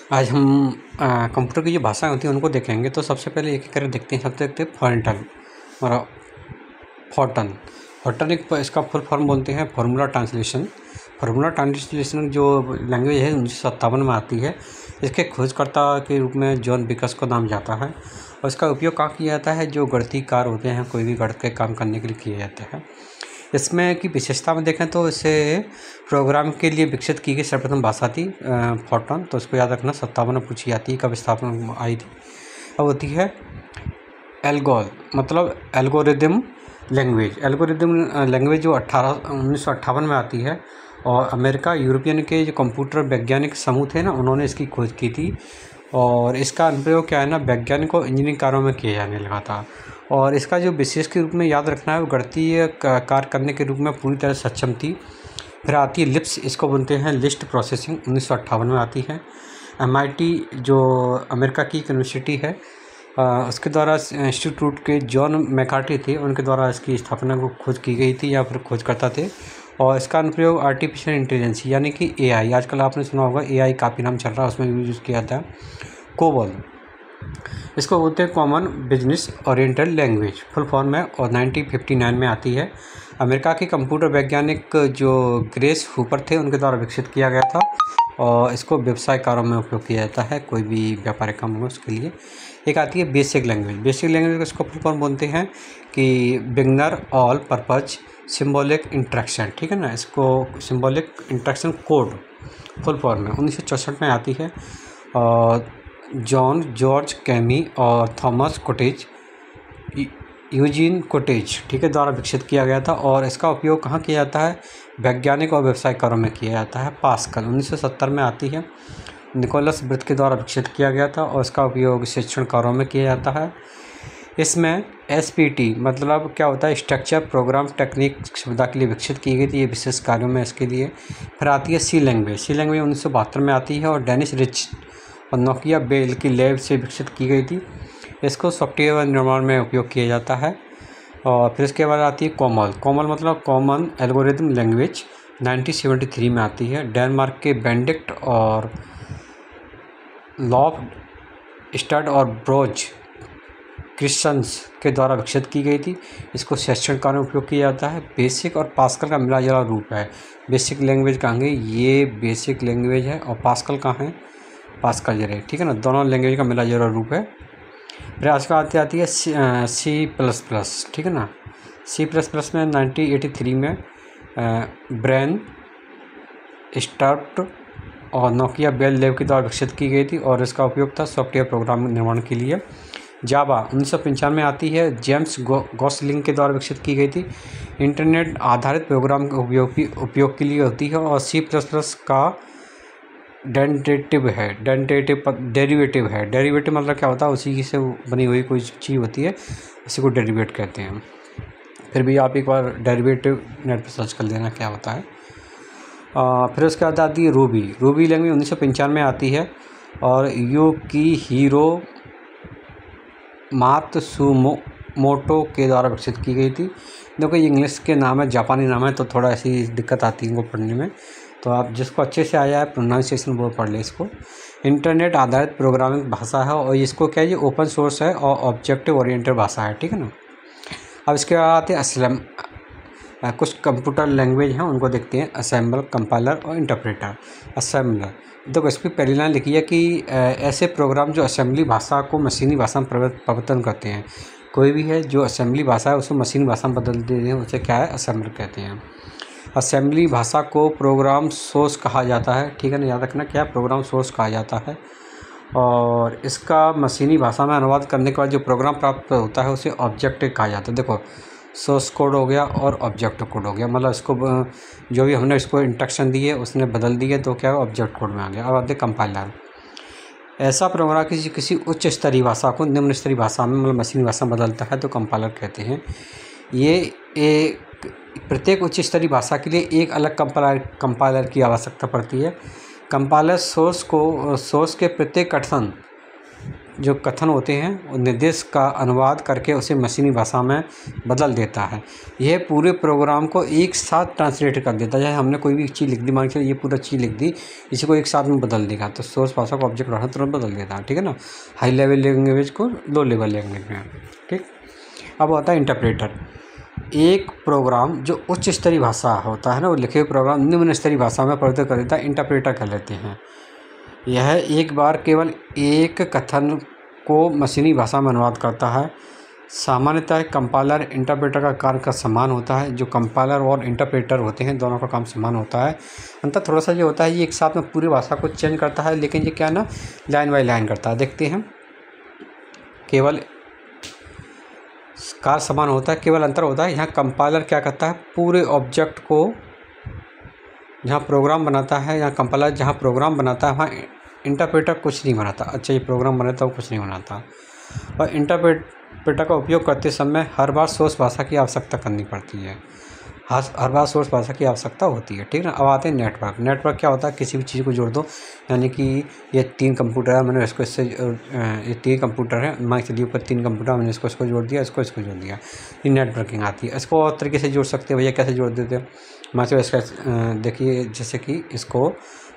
आज हम कंप्यूटर की जो भाषाएँ होती हैं उनको देखेंगे। तो सबसे पहले एक-एक करके देखते हैं। सबसे देखते हैं फॉन्टन और फॉर्टन। फॉर्टन एक इसका फुल फॉर्म बोलते हैं फार्मूला ट्रांसलेशन। फार्मूला ट्रांसलेशन जो लैंग्वेज है 1957 में आती है। इसके खोजकर्ता के रूप में जॉन विकस को नाम जाता है और इसका उपयोग कहाँ किया जाता है, जो गणितीय कार्य होते हैं कोई भी गणित के काम करने के लिए किया जाता है। इसमें की विशेषता में देखें तो इसे प्रोग्राम के लिए विकसित की गई सर्वप्रथम भाषा थी फॉर्टन। तो इसको याद रखना, 57 में पूछी जाती है कब स्थापना आई थी। अब होती है एल्गोल, मतलब एल्गोरिदम लैंग्वेज। एल्गोरिदम लैंग्वेज जो 1958 में आती है और अमेरिका यूरोपियन के जो कंप्यूटर वैज्ञानिक समूह थे ना, उन्होंने इसकी खोज की थी और इसका अनुप्रयोग क्या है ना, वैज्ञानिक और इंजीनियरिंग कार्यों में किया जाने लगा था। और इसका जो विशेष के रूप में याद रखना है, वो गणितीय कार्य करने के रूप में पूरी तरह सक्षम थी। फिर आती है लिप्स, इसको बोलते हैं लिस्ट प्रोसेसिंग, 1958 में आती है। MIT जो अमेरिका की यूनिवर्सिटी है, उसके द्वारा इंस्टीट्यूट के जॉन मैकार्टी थे, उनके द्वारा इसकी स्थापना को खोज की गई थी या फिर खोजकर्ता थे। और इसका अनुप्रयोग आर्टिफिशियल इंटेलिजेंस यानी कि AI, आजकल आपने सुना होगा AI काफ़ी नाम चल रहा है, उसमें भी यूज़ किया जाता है। कोबोल, इसको बोलते हैं common business oriented language, full form है और 1959 में आती है। अमेरिका के कंप्यूटर वैज्ञानिक जो ग्रेस हूपर थे, उनके द्वारा विकसित किया गया था और इसको व्यवसाय कार्यों में उपयोग किया जाता है, कोई भी व्यापारिक काम हो उसके लिए। एक आती है बेसिक लैंग्वेज। बेसिक लैंग्वेज को इसको फुल फॉर्म बोलते हैं कि beginner all purpose symbolic interaction, ठीक है ना। इसको symbolic interaction code full form में 1964 में आती है और जॉन जॉर्ज कैमी और थॉमस कोटेज, यूजीन कोटेज, ठीक है, द्वारा विकसित किया गया था। और इसका उपयोग कहाँ किया जाता है, वैज्ञानिक और व्यवसाय कार्यों में किया जाता है। पास्कल 1970 में आती है, निकोलस ब्रिथ के द्वारा विकसित किया गया था और इसका उपयोग शिक्षण कार्यों में किया जाता है। इसमें SPT मतलब क्या होता है, स्ट्रक्चर प्रोग्राम टेक्निक सुविधा के लिए विकसित की गई थी, ये विशेष कार्यों में इसके लिए। फिर आती है सी लैंग्वेज। सी लैंग्वेज 1972 में आती है और डेनिस रिच और नोकिया बेल की लैब से विकसित की गई थी। इसको सॉफ्टवेयर निर्माण में उपयोग किया जाता है। और फिर इसके बाद आती है कोमल। कोमल मतलब कॉमन एल्गोरिदम लैंग्वेज, 1973 में आती है। डेनमार्क के बेंडिक्ट और लॉफ स्टड और ब्रोज क्रिश्चन्स के द्वारा विकसित की गई थी। इसको शैक्षण कार्य में उपयोग किया जाता है। बेसिक और पास्कल का मिला जुला रूप है। बेसिक लैंग्वेज कहेंगे, ये बेसिक लैंग्वेज है और पास्कल कहाँ है, पास्कल जरे, ठीक है ना, दोनों लैंग्वेज का मिला जुला रूप है। फिर आज का आती है C++, ठीक है ना। C++ में 1983 में ब्रेन स्टार्ट और नोकिया बेल लैब के द्वारा विकसित की गई थी और इसका उपयोग था सॉफ्टवेयर प्रोग्राम निर्माण के लिए। जावा 1995 में आती है, जेम्स गॉसलिंग के द्वारा विकसित की गई थी। इंटरनेट आधारित प्रोग्राम के उपयोग के लिए होती है और C++ का डेरिवेटिव है। डेरिवेटिव मतलब क्या होता है, उसी से बनी हुई कोई चीज़ होती है, उसी को डेरिवेट कहते हैं। फिर भी आप एक बार डेरिवेटिव नेट पर सर्च कर लेना क्या होता है। फिर उसके बाद आती है रूबी। रूबी लैंग्वेज 1995 में आती है और युकिहिरो मात्सुमोटो के द्वारा विकसित की गई थी। देखो ये इंग्लिश के नाम है, जापानी नाम है, तो थोड़ा ऐसी दिक्कत आती है इनको पढ़ने में। तो आप जिसको अच्छे से आया है प्रोनाउंसिएशन वो पढ़ ले इसको। इंटरनेट आधारित प्रोग्रामिंग भाषा है और इसको क्या है, ये ओपन सोर्स है और ऑब्जेक्टिव ओरिएंटेड भाषा है, ठीक है ना। अब इसके बाद आते हैं कुछ कंप्यूटर लैंग्वेज हैं, उनको देखते हैं। असेंबल, कंपाइलर और इंटरप्रेटर। असेंबलर, तो इसकी पहली लाइन लिखी है कि ऐसे प्रोग्राम जो असेंबली भाषा को मशीनी भाषा में परिवर्तन करते हैं। कोई भी है जो असेंबली भाषा है उसको मशीनी भाषा में बदल देते हैं, उसे क्या है, असेंबलर कहते हैं। असेंबली भाषा को प्रोग्राम सोर्स कहा जाता है, ठीक है ना, याद रखना क्या प्रोग्राम सोर्स कहा जाता है। और इसका मशीनी भाषा में अनुवाद करने के बाद जो प्रोग्राम प्राप्त होता है उसे ऑब्जेक्ट कहा जाता है। देखो सोर्स कोड हो गया और ऑब्जेक्ट कोड हो गया, मतलब इसको जो भी हमने इसको इंस्ट्रक्शन दी है उसने बदल दी है तो क्या ऑब्जेक्ट कोड में आ गया। अब आते कंपाइलर। ऐसा प्रोग्राम किसी उच्च स्तरीय भाषा को निम्न स्तरीय भाषा में, मतलब मशीनी भाषा में बदलता है तो कंपाइलर कहते हैं। ये एक प्रत्येक उच्च स्तरीय भाषा के लिए एक अलग कंपाइलर की आवश्यकता पड़ती है। कंपाइलर सोर्स के प्रत्येक कथन जो कथन होते हैं वो निर्देश का अनुवाद करके उसे मशीनी भाषा में बदल देता है। यह पूरे प्रोग्राम को एक साथ ट्रांसलेट कर देता है। जैसे हमने कोई भी चीज़ लिख दी, मान के ये पूरा चीज़ लिख दी, इसी को एक साथ में बदल देगा। तो सोर्स भाषा को ऑब्जेक्ट भाषा तुरंत बदल देता है, ठीक है ना। हाई लेवल लैंग्वेज को लो लेवल लैंग्वेज में, ठीक। अब आता है इंटरप्रेटर। एक प्रोग्राम जो उच्च स्तरीय भाषा होता है ना, वो लिखे हुए प्रोग्राम निम्न स्तरीय भाषा में परिवर्तित कर देता है, इंटरप्रेटर कर लेते हैं। यह एक बार केवल एक कथन को मशीनी भाषा में अनुवाद करता है। सामान्यतः कंपाइलर इंटरप्रेटर का कार्य का समान होता है। जो कंपाइलर और इंटरप्रेटर होते हैं दोनों का काम समान होता है। अंतर थोड़ा सा ये होता है, ये एक साथ में पूरी भाषा को चेंज करता है, लेकिन ये क्या ना लाइन बाय लाइन करता है। देखते हैं, केवल कार्य समान होता है, केवल अंतर होता है यहाँ कंपाइलर क्या करता है, पूरे ऑब्जेक्ट को जहाँ प्रोग्राम बनाता है, यहाँ कंपाइलर जहाँ प्रोग्राम बनाता है वहाँ इंटरप्रेटर कुछ नहीं बनाता। अच्छा, ये प्रोग्राम बनाता है वो कुछ नहीं बनाता। और इंटरप्रेटर का उपयोग करते समय हर बार सोर्स भाषा की आवश्यकता करनी पड़ती है, हर बार सोर्स भाषा की आवश्यकता होती है, ठीक है ना। अब आते हैं नेटवर्क। नेटवर्क क्या होता है, किसी भी चीज़ को जोड़ दो, यानी कि ये 3 कंप्यूटर है, मैंने इसको इससे, ये 3 कंप्यूटर है, मान चलिए ऊपर 3 कंप्यूटर, मैंने इसको जोड़ दिया, इसको जोड़ दिया, ये नेटवर्किंग आती है। इसको और तरीके से जोड़ सकते हैं, भैया कैसे जोड़ देते हैं। मान चलिए इसका देखिए, जैसे कि इसको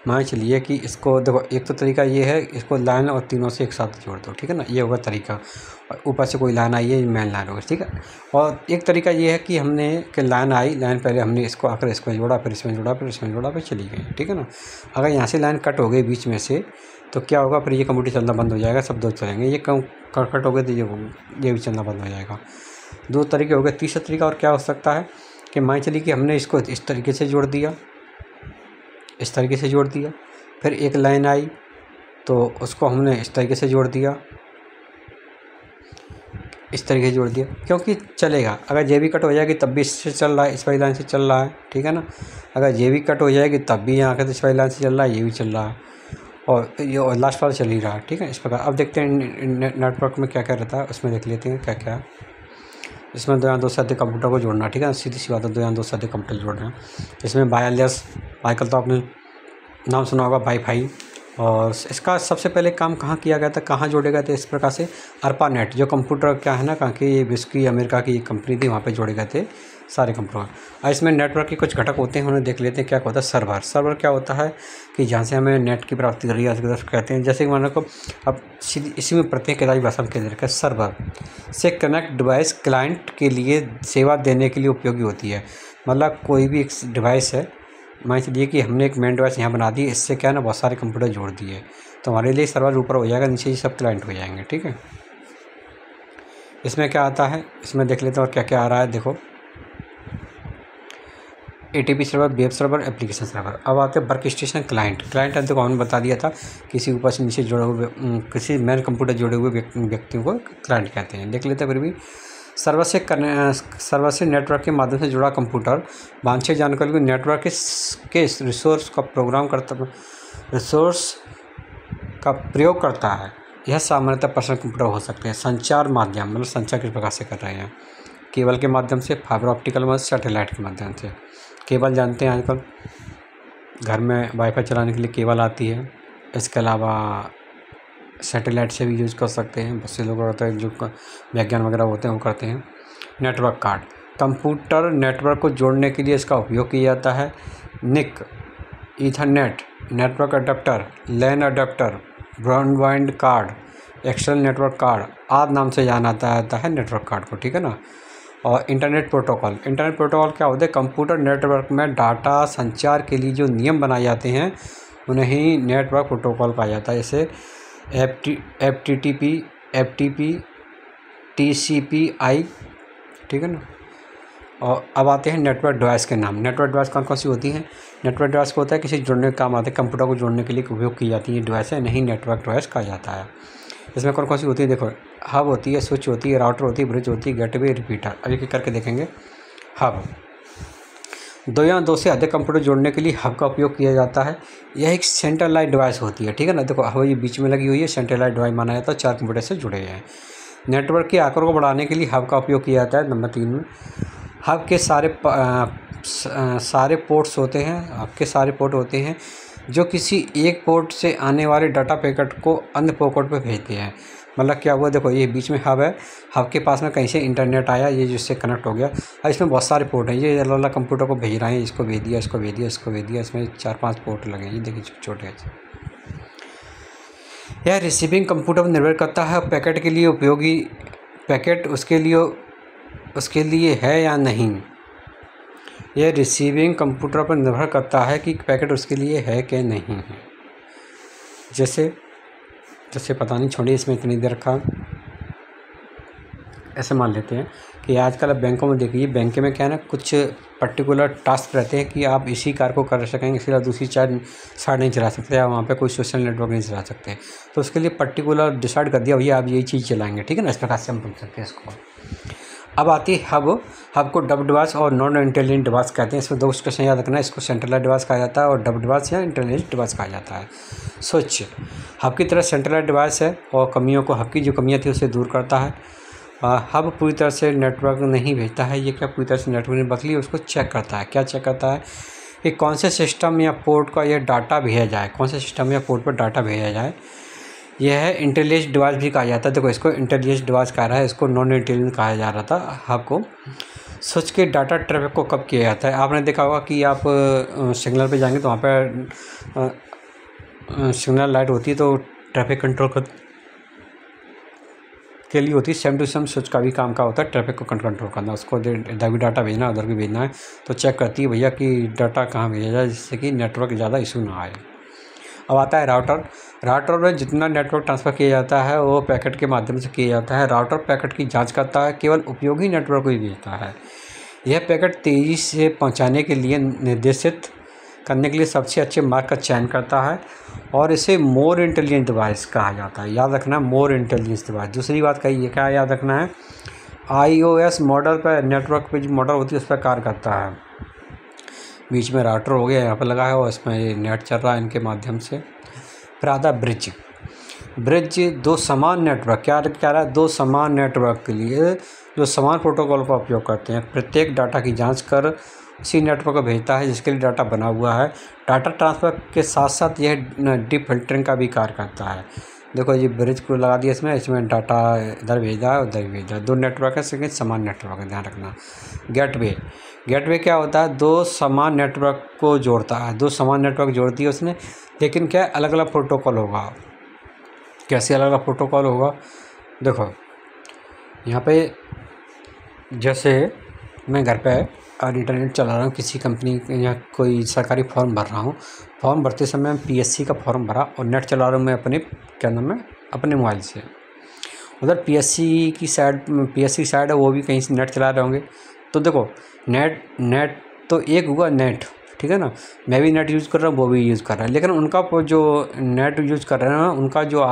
मान चलिए कि इसको देखो, एक तो तरीका ये है, इसको लाइन और तीनों से एक साथ जोड़ दो, ठीक है ना, ये होगा तरीका। और ऊपर से कोई लाइन आई है, मेन लाइन होगी, ठीक है। और एक तरीका ये है कि हमने कि लाइन आई, लाइन पहले हमने इसको आकर इसको जोड़ा, फिर इसमें जोड़ा, फिर इसमें जोड़ा, फिर चली गई, ठीक है ना। अगर यहाँ से लाइन कट हो गई बीच में से, तो क्या होगा, फिर ये कंप्यूटर चलना बंद हो जाएगा, सब दो चलेंगे। ये कट हो गए तो ये भी चलना बंद हो जाएगा। 2 तरीके हो गए। तीसरा तरीका और क्या हो सकता है कि मान चलिए कि हमने इसको इस तरीके से जोड़ दिया, इस तरीके से जोड़ दिया, फिर एक लाइन आई तो उसको हमने इस तरीके से जोड़ दिया, इस तरीके से जोड़ दिया, क्योंकि चलेगा। अगर ये भी कट हो जाएगी तब भी इससे चल रहा है, इस वाली लाइन से चल रहा है, ठीक है ना। अगर ये भी कट हो जाएगी तब भी यहाँ के इस वाली लाइन से चल रहा है, ये भी चल रहा है, और ये लास्ट वाला चल ही रहा है, ठीक है। इस प्रकार अब देखते हैं नेटवर्क में क्या क्या रहता है, उसमें देख लेते हैं क्या क्या। इसमें 2 या 2 से अधिक कंप्यूटर को जोड़ना, ठीक है, सीधी सी बात है, 2 या 2 से अधिक कंप्यूटर जोड़ रहे हैं। इसमें वायरलेस, आजकल तो आपने नाम सुना होगा वाईफाई, और इसका सबसे पहले काम कहाँ किया गया था, कहाँ जोड़े गए थे, इस प्रकार से ARPANET जो कंप्यूटर क्या है ना, कहाँ की ये विश्व की अमेरिका की एक कंपनी थी, वहाँ पे जोड़े गए थे सारे कंप्यूटर। और इसमें नेटवर्क के कुछ घटक होते हैं, उन्हें देख लेते हैं क्या होता है। सर्वर क्या होता है कि जहाँ से हमें नेट की प्राप्ति करी कहते हैं। जैसे कि मान लो अब इसी में प्रत्येक इलाही भाषा में केंद्र का सर्वर से कनेक्ट डिवाइस क्लाइंट के लिए सेवा देने के लिए उपयोगी होती है। मतलब कोई भी एक डिवाइस है, मान लीजिए कि हमने एक मेन डिवाइस यहाँ बना दी, इससे क्या है ना बहुत सारे कंप्यूटर जोड़ दिए, तो हमारे लिए सर्वर ऊपर हो जाएगा, नीचे ये सब क्लाइंट हो जाएंगे, ठीक है। इसमें क्या आता है, इसमें देख लेते हैं और क्या क्या आ रहा है। देखो, ATP server, web server, application server. अब आते हैं वर्क स्टेशन क्लाइंट। क्लाइंट देखो हमने बता दिया था, किसी ऊपर से नीचे जुड़े हुए, किसी मेन कंप्यूटर जुड़े हुए व्यक्तियों को क्लाइंट कहते हैं। देख लेते हैं फिर भी। सर्वर से नेटवर्क के माध्यम से जुड़ा कंप्यूटर वांछित जानकारी को नेटवर्क के रिसोर्स का प्रयोग करता है। यह सामान्यतः पर्सनल कंप्यूटर हो सकते हैं। संचार माध्यम, मतलब संचार किस प्रकार से कर रहे हैं, केबल के माध्यम से, फाइबर ऑप्टिकल मदद, सैटेलाइट के माध्यम से। केबल जानते हैं आजकल घर में वाईफाई चलाने के लिए केबल आती है। इसके अलावा सैटेलाइट से भी यूज़ कर सकते हैं, बहुत से लोग होते हैं जो विज्ञान वगैरह होते हैं वो करते हैं। नेटवर्क कार्ड, कंप्यूटर नेटवर्क को जोड़ने के लिए इसका उपयोग किया जाता है। NIC, Ethernet, network adapter, LAN adapter, broadband card, external network card आदि नाम से जाना जाता है नेटवर्क कार्ड को, ठीक है ना। और इंटरनेट प्रोटोकॉल क्या होता है, कंप्यूटर नेटवर्क में डाटा संचार के लिए जो नियम बनाए जाते हैं उन्हें ही नेटवर्क प्रोटोकॉल कहा जाता है। जैसे FTP, TCP/IP, ठीक है ना। और अब आते हैं नेटवर्क डिवाइस के नाम। नेटवर्क डिवाइस कौन कौन सी होती हैं। नेटवर्क डिवाइस को होता है किसी जुड़ने का काम आते हैं, कंप्यूटर को जोड़ने के लिए उपयोग की जाती है डिवाइस है, नहीं नेटवर्क डिवाइस कहा जाता है। इसमें कौन कौन सी होती है, देखो, हब होती है, स्विच होती है, राउटर होती है, ब्रिज होती है, गेटवे, रिपीटर। अब एक करके देखेंगे। हब, 2 या 2 से अधिक कंप्यूटर जोड़ने के लिए हब का उपयोग किया जाता है। यह एक सेंट्रलाइज डिवाइस होती है, ठीक है ना। देखो, हब ये बीच में लगी हुई है, सेंट्रलाइज डिवाइस माना जाता है, 4 कंप्यूटर से जुड़े हैं। नेटवर्क के आकार को बढ़ाने के लिए हब का उपयोग किया जाता है। नंबर 3 में हब के सारे पोर्ट्स होते हैं, हब के सारे पोर्ट होते हैं जो किसी एक पोर्ट से आने वाले डाटा पैकेट को अन्य पोर्ट पर भेजते हैं। मतलब क्या हुआ, देखो ये बीच में हब है, हब के पास में कहीं से इंटरनेट आया, ये जिससे कनेक्ट हो गया। अब इसमें बहुत सारे पोर्ट हैं, ये अलग अलग कंप्यूटर को भेज रहे हैं, इसको भेज दिया, इसको भेज दिया, इसको भेज दिया, इसमें 4-5 पोर्ट लगे हैं, ये देखिए छोटे छोटे। यह रिसीविंग कंप्यूटर पर निर्भर करता है पैकेट के लिए उपयोगी, पैकेट उसके लिए है या नहीं। यह रिसीविंग कंप्यूटर पर निर्भर करता है कि पैकेट उसके लिए है कि नहीं है। जैसे पता नहीं, छोड़िए इसमें इतनी देर रखा। ऐसे मान लेते हैं कि आजकल अब बैंकों में देखिए, बैंक में क्या है ना, कुछ पर्टिकुलर टास्क रहते हैं कि आप इसी कार्य को कर सकेंगे, इसके अलावा दूसरी साइड नहीं चला सकते, या वहाँ पे कोई सोशल नेटवर्क नहीं चला सकते। तो उसके लिए पर्टिकुलर डिसाइड कर दिया भैया आप यही चीज़ चलाएंगे, ठीक है ना। इस प्रकार से हम बोल सकते हैं इसको। अब आती है हब को डब डिवाइस और नॉन इंटेलिजेंट डिवाइस कहते हैं। इसमें 2 क्वेश्चन याद रखना है, इसको सेंट्रलाइज्ड डिवाइस कहा जाता है और डब डिवाइस या इंटेलिजेंट डिवाइस कहा जाता है। सोचिए, हब की तरह सेंट्रलाइज्ड डिवाइस है और हब की जो कमियाँ थी उसे दूर करता है। हब पूरी तरह से नेटवर्क नहीं भेजता है, ये क्या पूरी तरह से नेटवर्क नहीं, बल्कि उसको चेक करता है। क्या चेक करता है कि कौन से सिस्टम या पोर्ट का यह डाटा भेजा जाए, कौन से सिस्टम या पोर्ट पर डाटा भेजा जाए। यह है इंटेलिजेंट डिवाइस भी कहा जाता है। देखो इसको इंटेलिजेंट डिवाइस कहा रहा है, इसको नॉन इंटेलिजेंट कहा जा रहा था हब को। सोच के डाटा ट्रैफिक को कब किया जाता है। आपने देखा होगा कि आप सिग्नल पे जाएंगे तो वहाँ पर सिग्नल लाइट होती है, तो ट्रैफिक कंट्रोल के लिए होती है। सेम टू सेम स्विच का भी काम का होता है ट्रैफिक को कंट्रोल करना। उसको इधर भी डाटा भेजना, उधर भी भेजना है, तो चेक करती है भैया कि डाटा कहाँ भेजा जाए, जिससे कि नेटवर्क ज़्यादा इशू ना आए। अब आता है राउटर में जितना नेटवर्क ट्रांसफ़र किया जाता है वो पैकेट के माध्यम से किया जाता है। राउटर पैकेट की जांच करता है, केवल उपयोगी नेटवर्क को ही भेजता है। यह पैकेट तेज़ी से पहुंचाने के लिए निर्देशित करने के लिए सबसे अच्छे मार्ग का चयन करता है और इसे मोर इंटेलिजेंट डिवाइस कहा जाता है। याद रखना, मोर इंटेलिजेंट डिवाइस। दूसरी बात कही है, क्या याद रखना है, iOS मॉडल पर नेटवर्क पे जो मॉडल होती है उस पर कार्य करता है। बीच में राउटर हो गया यहाँ पर लगा है और इसमें ये नेट चल रहा है इनके माध्यम से। फिर आता है ब्रिज 2 समान नेटवर्क, क्या रहा है, 2 समान नेटवर्क के लिए जो समान प्रोटोकॉल का उपयोग करते हैं, प्रत्येक डाटा की जांच कर उसी नेटवर्क को भेजता है जिसके लिए डाटा बना हुआ है। डाटा ट्रांसफ़र के साथ साथ यह डीप फिल्टरिंग का भी कार्य करता है। देखो ये ब्रिज को लगा दिया, इसमें डाटा इधर भेजा है उधर भेजा है, 2 नेटवर्क है, लेकिन समान नेटवर्क है, ध्यान रखना। गेटवे क्या होता है, 2 समान नेटवर्क को जोड़ता है, 2 समान नेटवर्क जोड़ती है उसने, लेकिन क्या अलग अलग प्रोटोकॉल होगा। कैसे अलग अलग प्रोटोकॉल होगा, देखो यहाँ पे जैसे मैं घर पे और इंटरनेट चला रहा हूँ, किसी कंपनी या कोई सरकारी फॉर्म भर रहा हूँ, फॉर्म भरते समय PSC का फॉर्म भरा और नेट चला रहा हूँ मैं अपने मोबाइल से। उधर PSC की साइड है, वो भी कहीं से नेट चला रहे होंगे। तो देखो नेट तो एक हुआ नेट, ठीक है ना, मैं भी नेट यूज़ कर रहा हूँ, वो भी यूज़ कर रहा है, लेकिन उनका जो नेट यूज़ कर रहे हैं उनका जो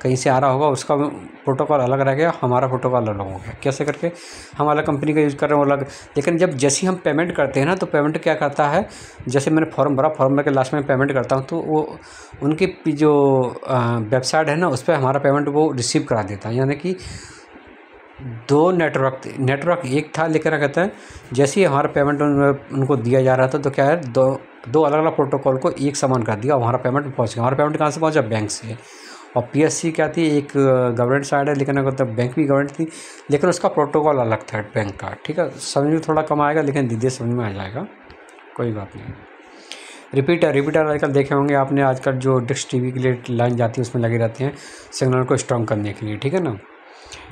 कहीं से आ रहा होगा उसका प्रोटोकॉल अलग रह गया, हमारा प्रोटोकॉल अलग हो गया। कैसे करके, हम अलग कंपनी का यूज़ कर रहे हैं अलग, लेकिन जब जैसे हम पेमेंट करते हैं ना, तो पेमेंट क्या करता है, जैसे मैंने फॉर्म भर के लास्ट में पेमेंट करता हूँ, तो वो उनकी जो वेबसाइट है ना उस पर हमारा पेमेंट वो रिसीव करा देता है। यानी कि 2 नेटवर्क एक था, लेकिन क्या कहते हैं, जैसे ही हमारा पेमेंट उनको दिया जा रहा था तो क्या है, दो अलग अलग प्रोटोकॉल को एक समान कर दिया, हमारा पेमेंट पहुंच गया। हमारा पेमेंट कहाँ से पहुंचा, बैंक से। और PSC क्या थी, एक गवर्नमेंट साइड है, लेकिन अगर तब बैंक भी गवर्नमेंट थी, लेकिन उसका प्रोटोकॉल अलग था बैंक का, ठीक है। समझ में थोड़ा कम आएगा, लेकिन धीरे समझ में आ जाएगा, कोई बात नहीं। रिपीटर आजकल देखे होंगे आपने, आजकल जो डिश TV के लिए लाइन जाती है उसमें लगे रहते हैं सिग्नल को स्ट्रॉन्ग करने के लिए, ठीक है ना।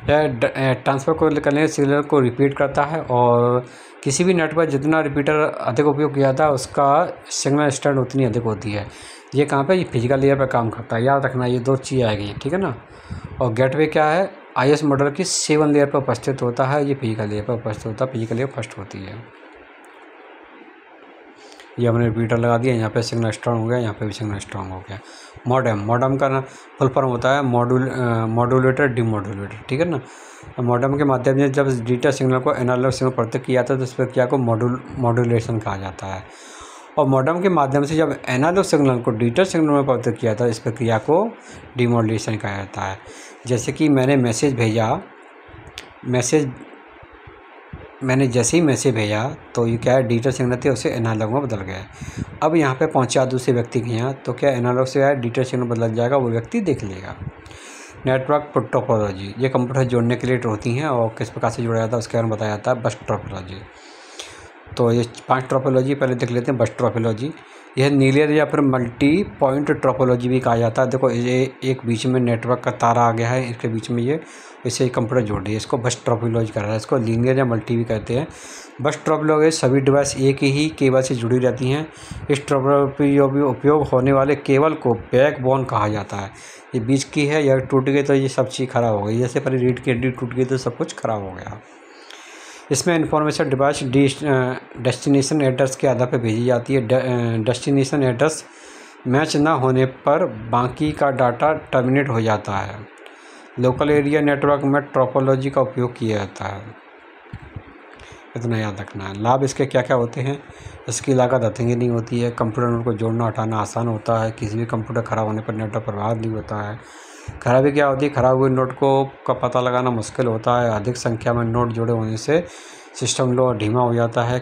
ट्रांसफ़र को करने सिग्नल को रिपीट करता है और किसी भी नेटवर्क जितना रिपीटर अधिक उपयोग किया जाता है उसका सिग्नल स्ट्रेंथ उतनी अधिक होती है। ये कहाँ पे, ये फिजिकल लेयर पर काम करता है, याद रखना, ये 2 चीज़ आएगी, ठीक है ना। और गेटवे क्या है, iOS मॉडल की 7 लेयर पर उपस्थित होता है, ये फिजिकल लेयर पर उपस्थित होता है, फिजिकल लेयर फर्स्ट होती है। ये हमने रिपीटर लगा दिया, यहाँ पे सिग्नल स्ट्रॉन्ग हो गया, यहाँ पे भी सिग्नल स्ट्रॉन्ग हो गया। मॉडेम का फुल फॉर्म होता है मॉड्यूलेटर डिमॉड्यूलेटर, ठीक है ना। मॉडेम के माध्यम से जब डिजिटल सिग्नल को एनालॉग सिग्नल पृथक किया जाता है तो इस प्रक्रिया को मॉड्यूलेशन कहा जाता है। और मॉडेम के माध्यम से जब एनालॉग सिग्नल को डिजिटल सिग्नल में पृथक किया जाता है इस प्रक्रिया को डिमॉड्यूलेशन कहा जाता है। जैसे कि मैंने जैसे ही मैसेज भेजा तो ये क्या है, डिजिटल सिग्नल थे उसे एनालॉग में बदल गया। अब यहाँ पे पहुँचा दूसरे व्यक्ति के यहाँ, तो क्या एनालॉग से डिजिटल सिग्नल बदल जाएगा, वो व्यक्ति देख लेगा। नेटवर्क टोपोलॉजी, ये कंप्यूटर से जोड़ने के लिए होती हैं और किस प्रकार से जोड़ा जाता है उसके बारे में बताया जाता है बस टोपोलॉजी। तो ये 5 टोपोलॉजी पहले देख लेते हैं। बस टोपोलॉजी यह नीलियर या फिर मल्टी पॉइंट टोपोलॉजी भी कहा जाता है। देखो ये एक बीच में नेटवर्क का तार आ गया है, इसके बीच में ये इसे कंप्यूटर जोड़ दिया, इसको बस टोपोलॉजी कहा जाता है। इसको लीनियर या मल्टी भी कहते हैं। बस टोपोलॉजी सभी डिवाइस एक ही केबल से जुड़ी रहती हैं। इस टोपोलॉजी उपयोग होने वाले केबल को बैकबोन कहा जाता है। ये बीच की है, या टूट गई तो ये सब चीज़ ख़राब हो गई। जैसे पहले रीढ़ की हड्डी टूट गई तो सब कुछ ख़राब हो गया। इसमें इंफॉर्मेशन डिवाइस डेस्टिनेशन एड्रेस के आधार पर भेजी जाती है। डेस्टिनेशन एड्रेस मैच ना होने पर बाकी का डाटा टर्मिनेट हो जाता है। लोकल एरिया नेटवर्क में टोपोलॉजी का उपयोग किया जाता है, इतना याद रखना है। लाभ इसके क्या क्या होते हैं? इसकी लागत अधिक नहीं होती है। कंप्यूटर नोड को जोड़ना हटाना आसान होता है। किसी भी कंप्यूटर ख़राब होने पर नेटवर्क प्रभावित नहीं होता है। खराबी क्या होती है? ख़राब हुए नोड का पता लगाना मुश्किल होता है। अधिक संख्या में नोड जुड़े होने से सिस्टम लो धीमा हो जाता है।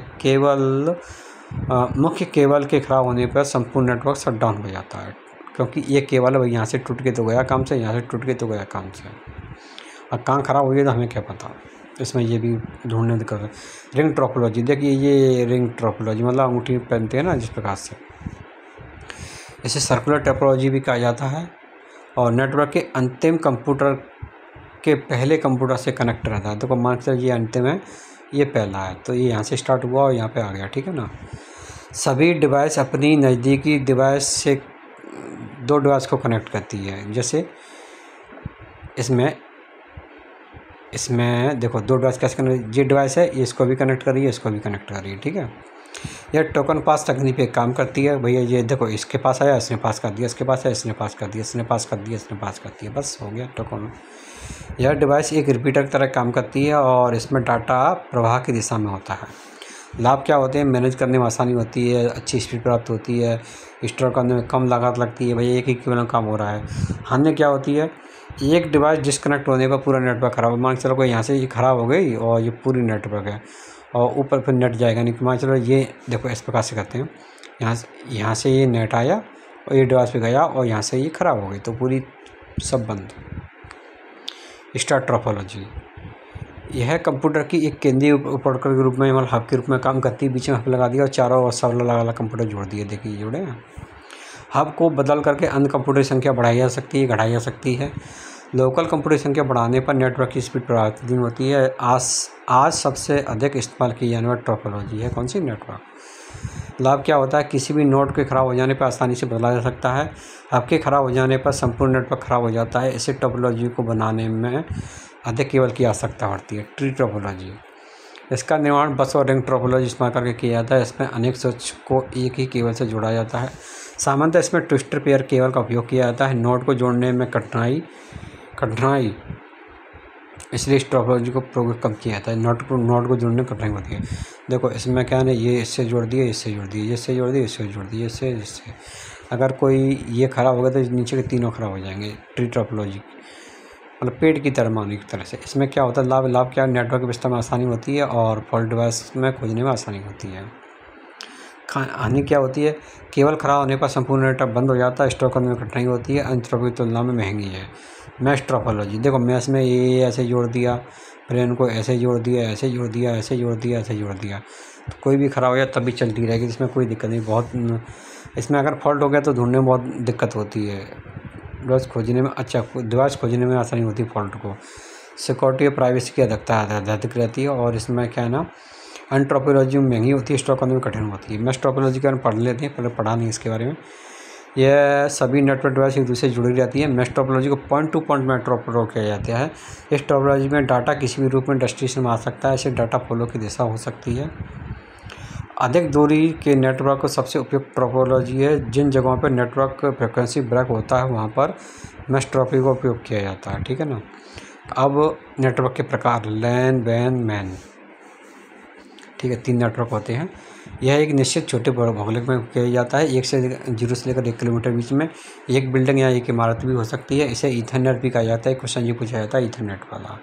मुख्य केबल के ख़राब होने पर संपूर्ण नेटवर्क शट डाउन हो जाता है, क्योंकि ये केबल है यहाँ से टूट के तो गया काम से, यहाँ से टूट के तो गया काम से। अब कहाँ ख़राब हुई है तो हमें क्या पता। इसमें ये भी ढूंढने कर रहे। रिंग टोपोलॉजी, देखिए ये रिंग टोपोलॉजी मतलब अंगूठी पहनते हैं ना जिस प्रकार से, इसे सर्कुलर टोपोलॉजी भी कहा जाता है। और नेटवर्क के अंतिम कंप्यूटर के पहले कंप्यूटर से कनेक्ट रहता है। तो मान लीजिए ये अंतिम है, ये पहला है, तो ये यहाँ से स्टार्ट हुआ और यहाँ पे आ गया, ठीक है ना। सभी डिवाइस अपनी नज़दीकी डिवाइस से 2 डिवाइस को कनेक्ट करती है। जैसे इसमें देखो 2 डिवाइस कैसे कनेक्ट, ये डिवाइस है, ये इसको भी कनेक्ट कर रही है, इसको भी कनेक्ट कर रही है, ठीक है। यह टोकन पास तकनीक पे काम करती है। भैया ये देखो इसके पास आया, इसने पास कर दिया, इसके पास है, इसने पास कर दिया, इसने पास कर दिया, इसने पास कर दिया, बस हो गया टोकन। यह डिवाइस एक रिपीटर की तरह काम करती है और इसमें डाटा प्रवाह की दिशा में होता है। लाभ क्या होते हैं? मैनेज करने में आसानी होती है, अच्छी स्पीड प्राप्त होती है, स्टोर करने में कम लागत लगती है। भैया एक ही केवल काम हो रहा है। हानि क्या होती है? एक डिवाइस डिस्कनेक्ट होने पर पूरा नेटवर्क ख़राब हो। मान चलो कोई यहाँ से ये ख़राब हो गई और ये पूरी नेटवर्क है और ऊपर फिर नेट जाएगा नहीं। मान चलो ये देखो इस प्रकार से करते हैं, यहाँ से ये नेट आया और ये डिवाइस पे गया और यहाँ से ये ख़राब हो गई तो पूरी सब बंद। स्टार टोपोलॉजी यह कंप्यूटर की एक केंद्रीय उपकरण के रूप में मतलब हब के रूप में काम करती है। बीच में हब लगा दिया और चारों ओर सब अलग अलग कंप्यूटर जोड़ दिए, देखिए जोड़े हैं। हब को बदल करके अन्य कंप्यूटर की संख्या बढ़ाई जा सकती है, घटाई जा सकती है। लोकल कंप्यूटर की संख्या बढ़ाने पर नेटवर्क की स्पीड प्रभावित नहीं होती है। आज सबसे अधिक इस्तेमाल की जाने वाली टोपोलॉजी है कौन सी? नेटवर्क। लाभ क्या होता है? किसी भी नोड के ख़राब हो जाने पर आसानी से बदला जा सकता है। हब के ख़राब हो जाने पर संपूर्ण नेटवर्क ख़राब हो जाता है। इसे टोपोलॉजी को बनाने में अधिक केबल की आवश्यकता पड़ती है। ट्री टोपोलॉजी, इसका निर्माण बस और रिंग टोपोलॉजी इस्तेमाल करके किया जाता है। इसमें अनेक स्विच को एक ही केबल से जोड़ा जाता है। सामान्यतः इसमें ट्विस्टर पेयर केबल का उपयोग किया जाता है। नोड को जोड़ने में कठिनाई इसलिए इस टोपोलॉजी को प्रयोग कम किया जाता है। नोड को जोड़ने में कठिनाई होती है। देखो इसमें क्या है ना, ये इससे जोड़ दिए, इससे जोड़ दिए, इससे जोड़ दिए, इससे जोड़ दिए, इससे अगर कोई ये ख़राब हो गया तो नीचे के तीनों ख़राब हो जाएंगे। ट्री टोपोलॉजी मतलब पेड़ की तरह मानो एक तरह से। इसमें क्या होता है? लाभ क्या? नेटवर्क की व्यवस्था में आसानी होती है और फॉल्ट डिवाइस में खोजने में आसानी होती है। हानि क्या होती है? केवल ख़राब होने पर संपूर्ण नेटवर्क बंद हो जाता है। स्टोर करने में कठिनाई होती है। अन्य टोपोलॉजी की तुलना में महंगी है। मैश टोपोलॉजी, देखो मैश में ये ऐसे जोड़ दिया, फिर इनको ऐसे जोड़ दिया, ऐसे जोड़ दिया, ऐसे जोड़ दिया, ऐसे जोड़ दिया, तो कोई भी ख़राब हो जाए तब भी चलती रहेगी, इसमें कोई दिक्कत नहीं। बहुत इसमें अगर फॉल्ट हो गया तो ढूंढने में बहुत दिक्कत होती है। डिवाइस खोजने में डिवाइस खोजने में आसानी होती है फॉल्ट को। सिक्योरिटी और प्राइवेसी की अधिक रहती है। और इसमें क्या है ना, अन्य टोपोलॉजी महंगी होती है, स्टोर करने में कठिन होती है। मैश टोपोलॉजी के बारे में पढ़ लेते हैं, पहले पढ़ा नहीं इसके बारे में। यह सभी नेटवर्क डिवाइस एक दूसरे से जुड़ी रहती है। मैश टोपोलॉजी को पॉइंट टू पॉइंट में टोपोलॉजी किया जाता है। इस टोपोलॉजी में डाटा किसी भी रूप में डेस्टिनेशन में आ सकता है। इससे डाटा फ्लो की दिशा हो सकती है। अधिक दूरी के नेटवर्क को सबसे उपयुक्त टोपोलॉजी है। जिन जगहों पर नेटवर्क फ्रिक्वेंसी ब्रेक होता है वहाँ पर मैश टोपोलॉजी का उपयोग किया जाता है, ठीक है ना। अब नेटवर्क के प्रकार, लैन, वैन, मैन, ठीक है, 3 नेटवर्क होते हैं। यह एक निश्चित छोटे भौगोलिक में किया जाता है। 0 से लेकर 1 किलोमीटर बीच में एक बिल्डिंग या एक इमारत भी हो सकती है। इसे ईथरनेट भी कहा जाता है। क्वेश्चन ये पूछा जाता है ईथरनेट वाला।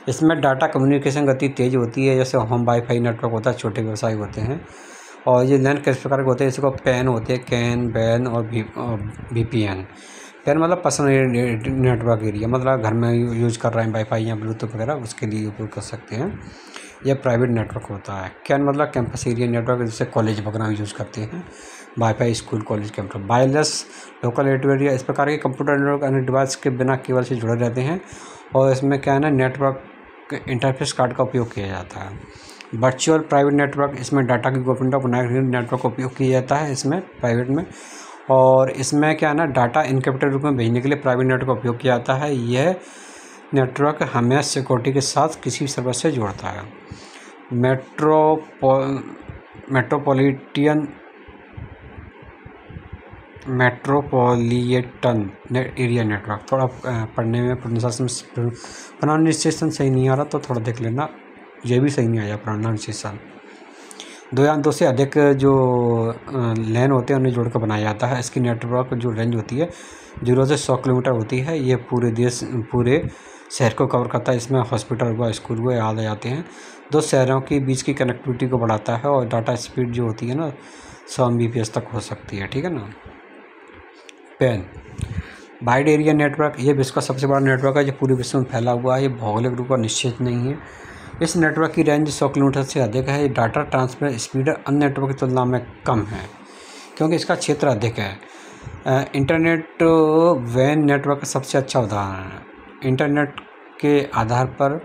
इसमें डाटा कम्युनिकेशन गति तेज़ होती है। जैसे होम वाईफाई नेटवर्क होता है, छोटे व्यवसाय होते हैं। और ये लैन किस प्रकार के होते हैं? इसको पैन होते हैं, कैन, बैन और VPN। पैन मतलब पर्सनल नेटवर्क एरिया, मतलब घर में यूज कर रहे हैं वाईफाई या ब्लूटूथ वगैरह, उसके लिए उपयोग कर सकते हैं। यह प्राइवेट नेटवर्क होता है। कैन मतलब कैंपस एरिया नेटवर्क, जैसे कॉलेज वगैरह यूज़ करते हैं wifi, school college campus. Wireless local area, इस प्रकार के कंप्यूटर नेटवर्क अन्य डिवाइस के बिना केबल से जुड़े रहते हैं और इसमें क्या है ना, नेटवर्क इंटरफेस कार्ड का उपयोग किया जाता है। वर्चुअल प्राइवेट नेटवर्क, इसमें डाटा की गोपनीयता बनाए रखने नेटवर्क का उपयोग किया जाता है इसमें प्राइवेट में। और इसमें क्या है ना, डाटा इनक्रिप्टेड रूप में भेजने के लिए प्राइवेट नेटवर्क का उपयोग किया जाता है। यह नेटवर्क हमें सिक्योरिटी के साथ किसी भी सर्वर से जोड़ता है। मेट्रोपॉलिटन एरिया नेटवर्क, थोड़ा पढ़ने में प्रोनाउंसिएशन सही नहीं आ रहा तो थोड़ा देख लेना, ये भी सही नहीं आया प्रोनाउंसिएशन। 2 या 2 से अधिक जो लैन होते हैं उन्हें जोड़कर बनाया जाता है। इसकी नेटवर्क जो रेंज होती है 0 से 100 किलोमीटर होती है। ये पूरे शहर को कवर करता है। इसमें हॉस्पिटल हुआ, स्कूल हुआ, याद आ जाते हैं। 2 शहरों के बीच की कनेक्टिविटी को बढ़ाता है और डाटा स्पीड जो होती है ना 100 Mbps तक हो सकती है, ठीक है ना। पैन वाइड एरिया नेटवर्क, ये विश्व का सबसे बड़ा नेटवर्क है जो पूरे विश्व में फैला हुआ है। ये भौगोलिक रूप पर निश्चित नहीं है। इस नेटवर्क की रेंज 100 किलोमीटर से अधिक है। डाटा ट्रांसफर स्पीड अन्य नेटवर्क की तुलना में कम है क्योंकि इसका क्षेत्र अधिक है। इंटरनेट वैन नेटवर्क का सबसे अच्छा उदाहरण है। इंटरनेट के आधार पर,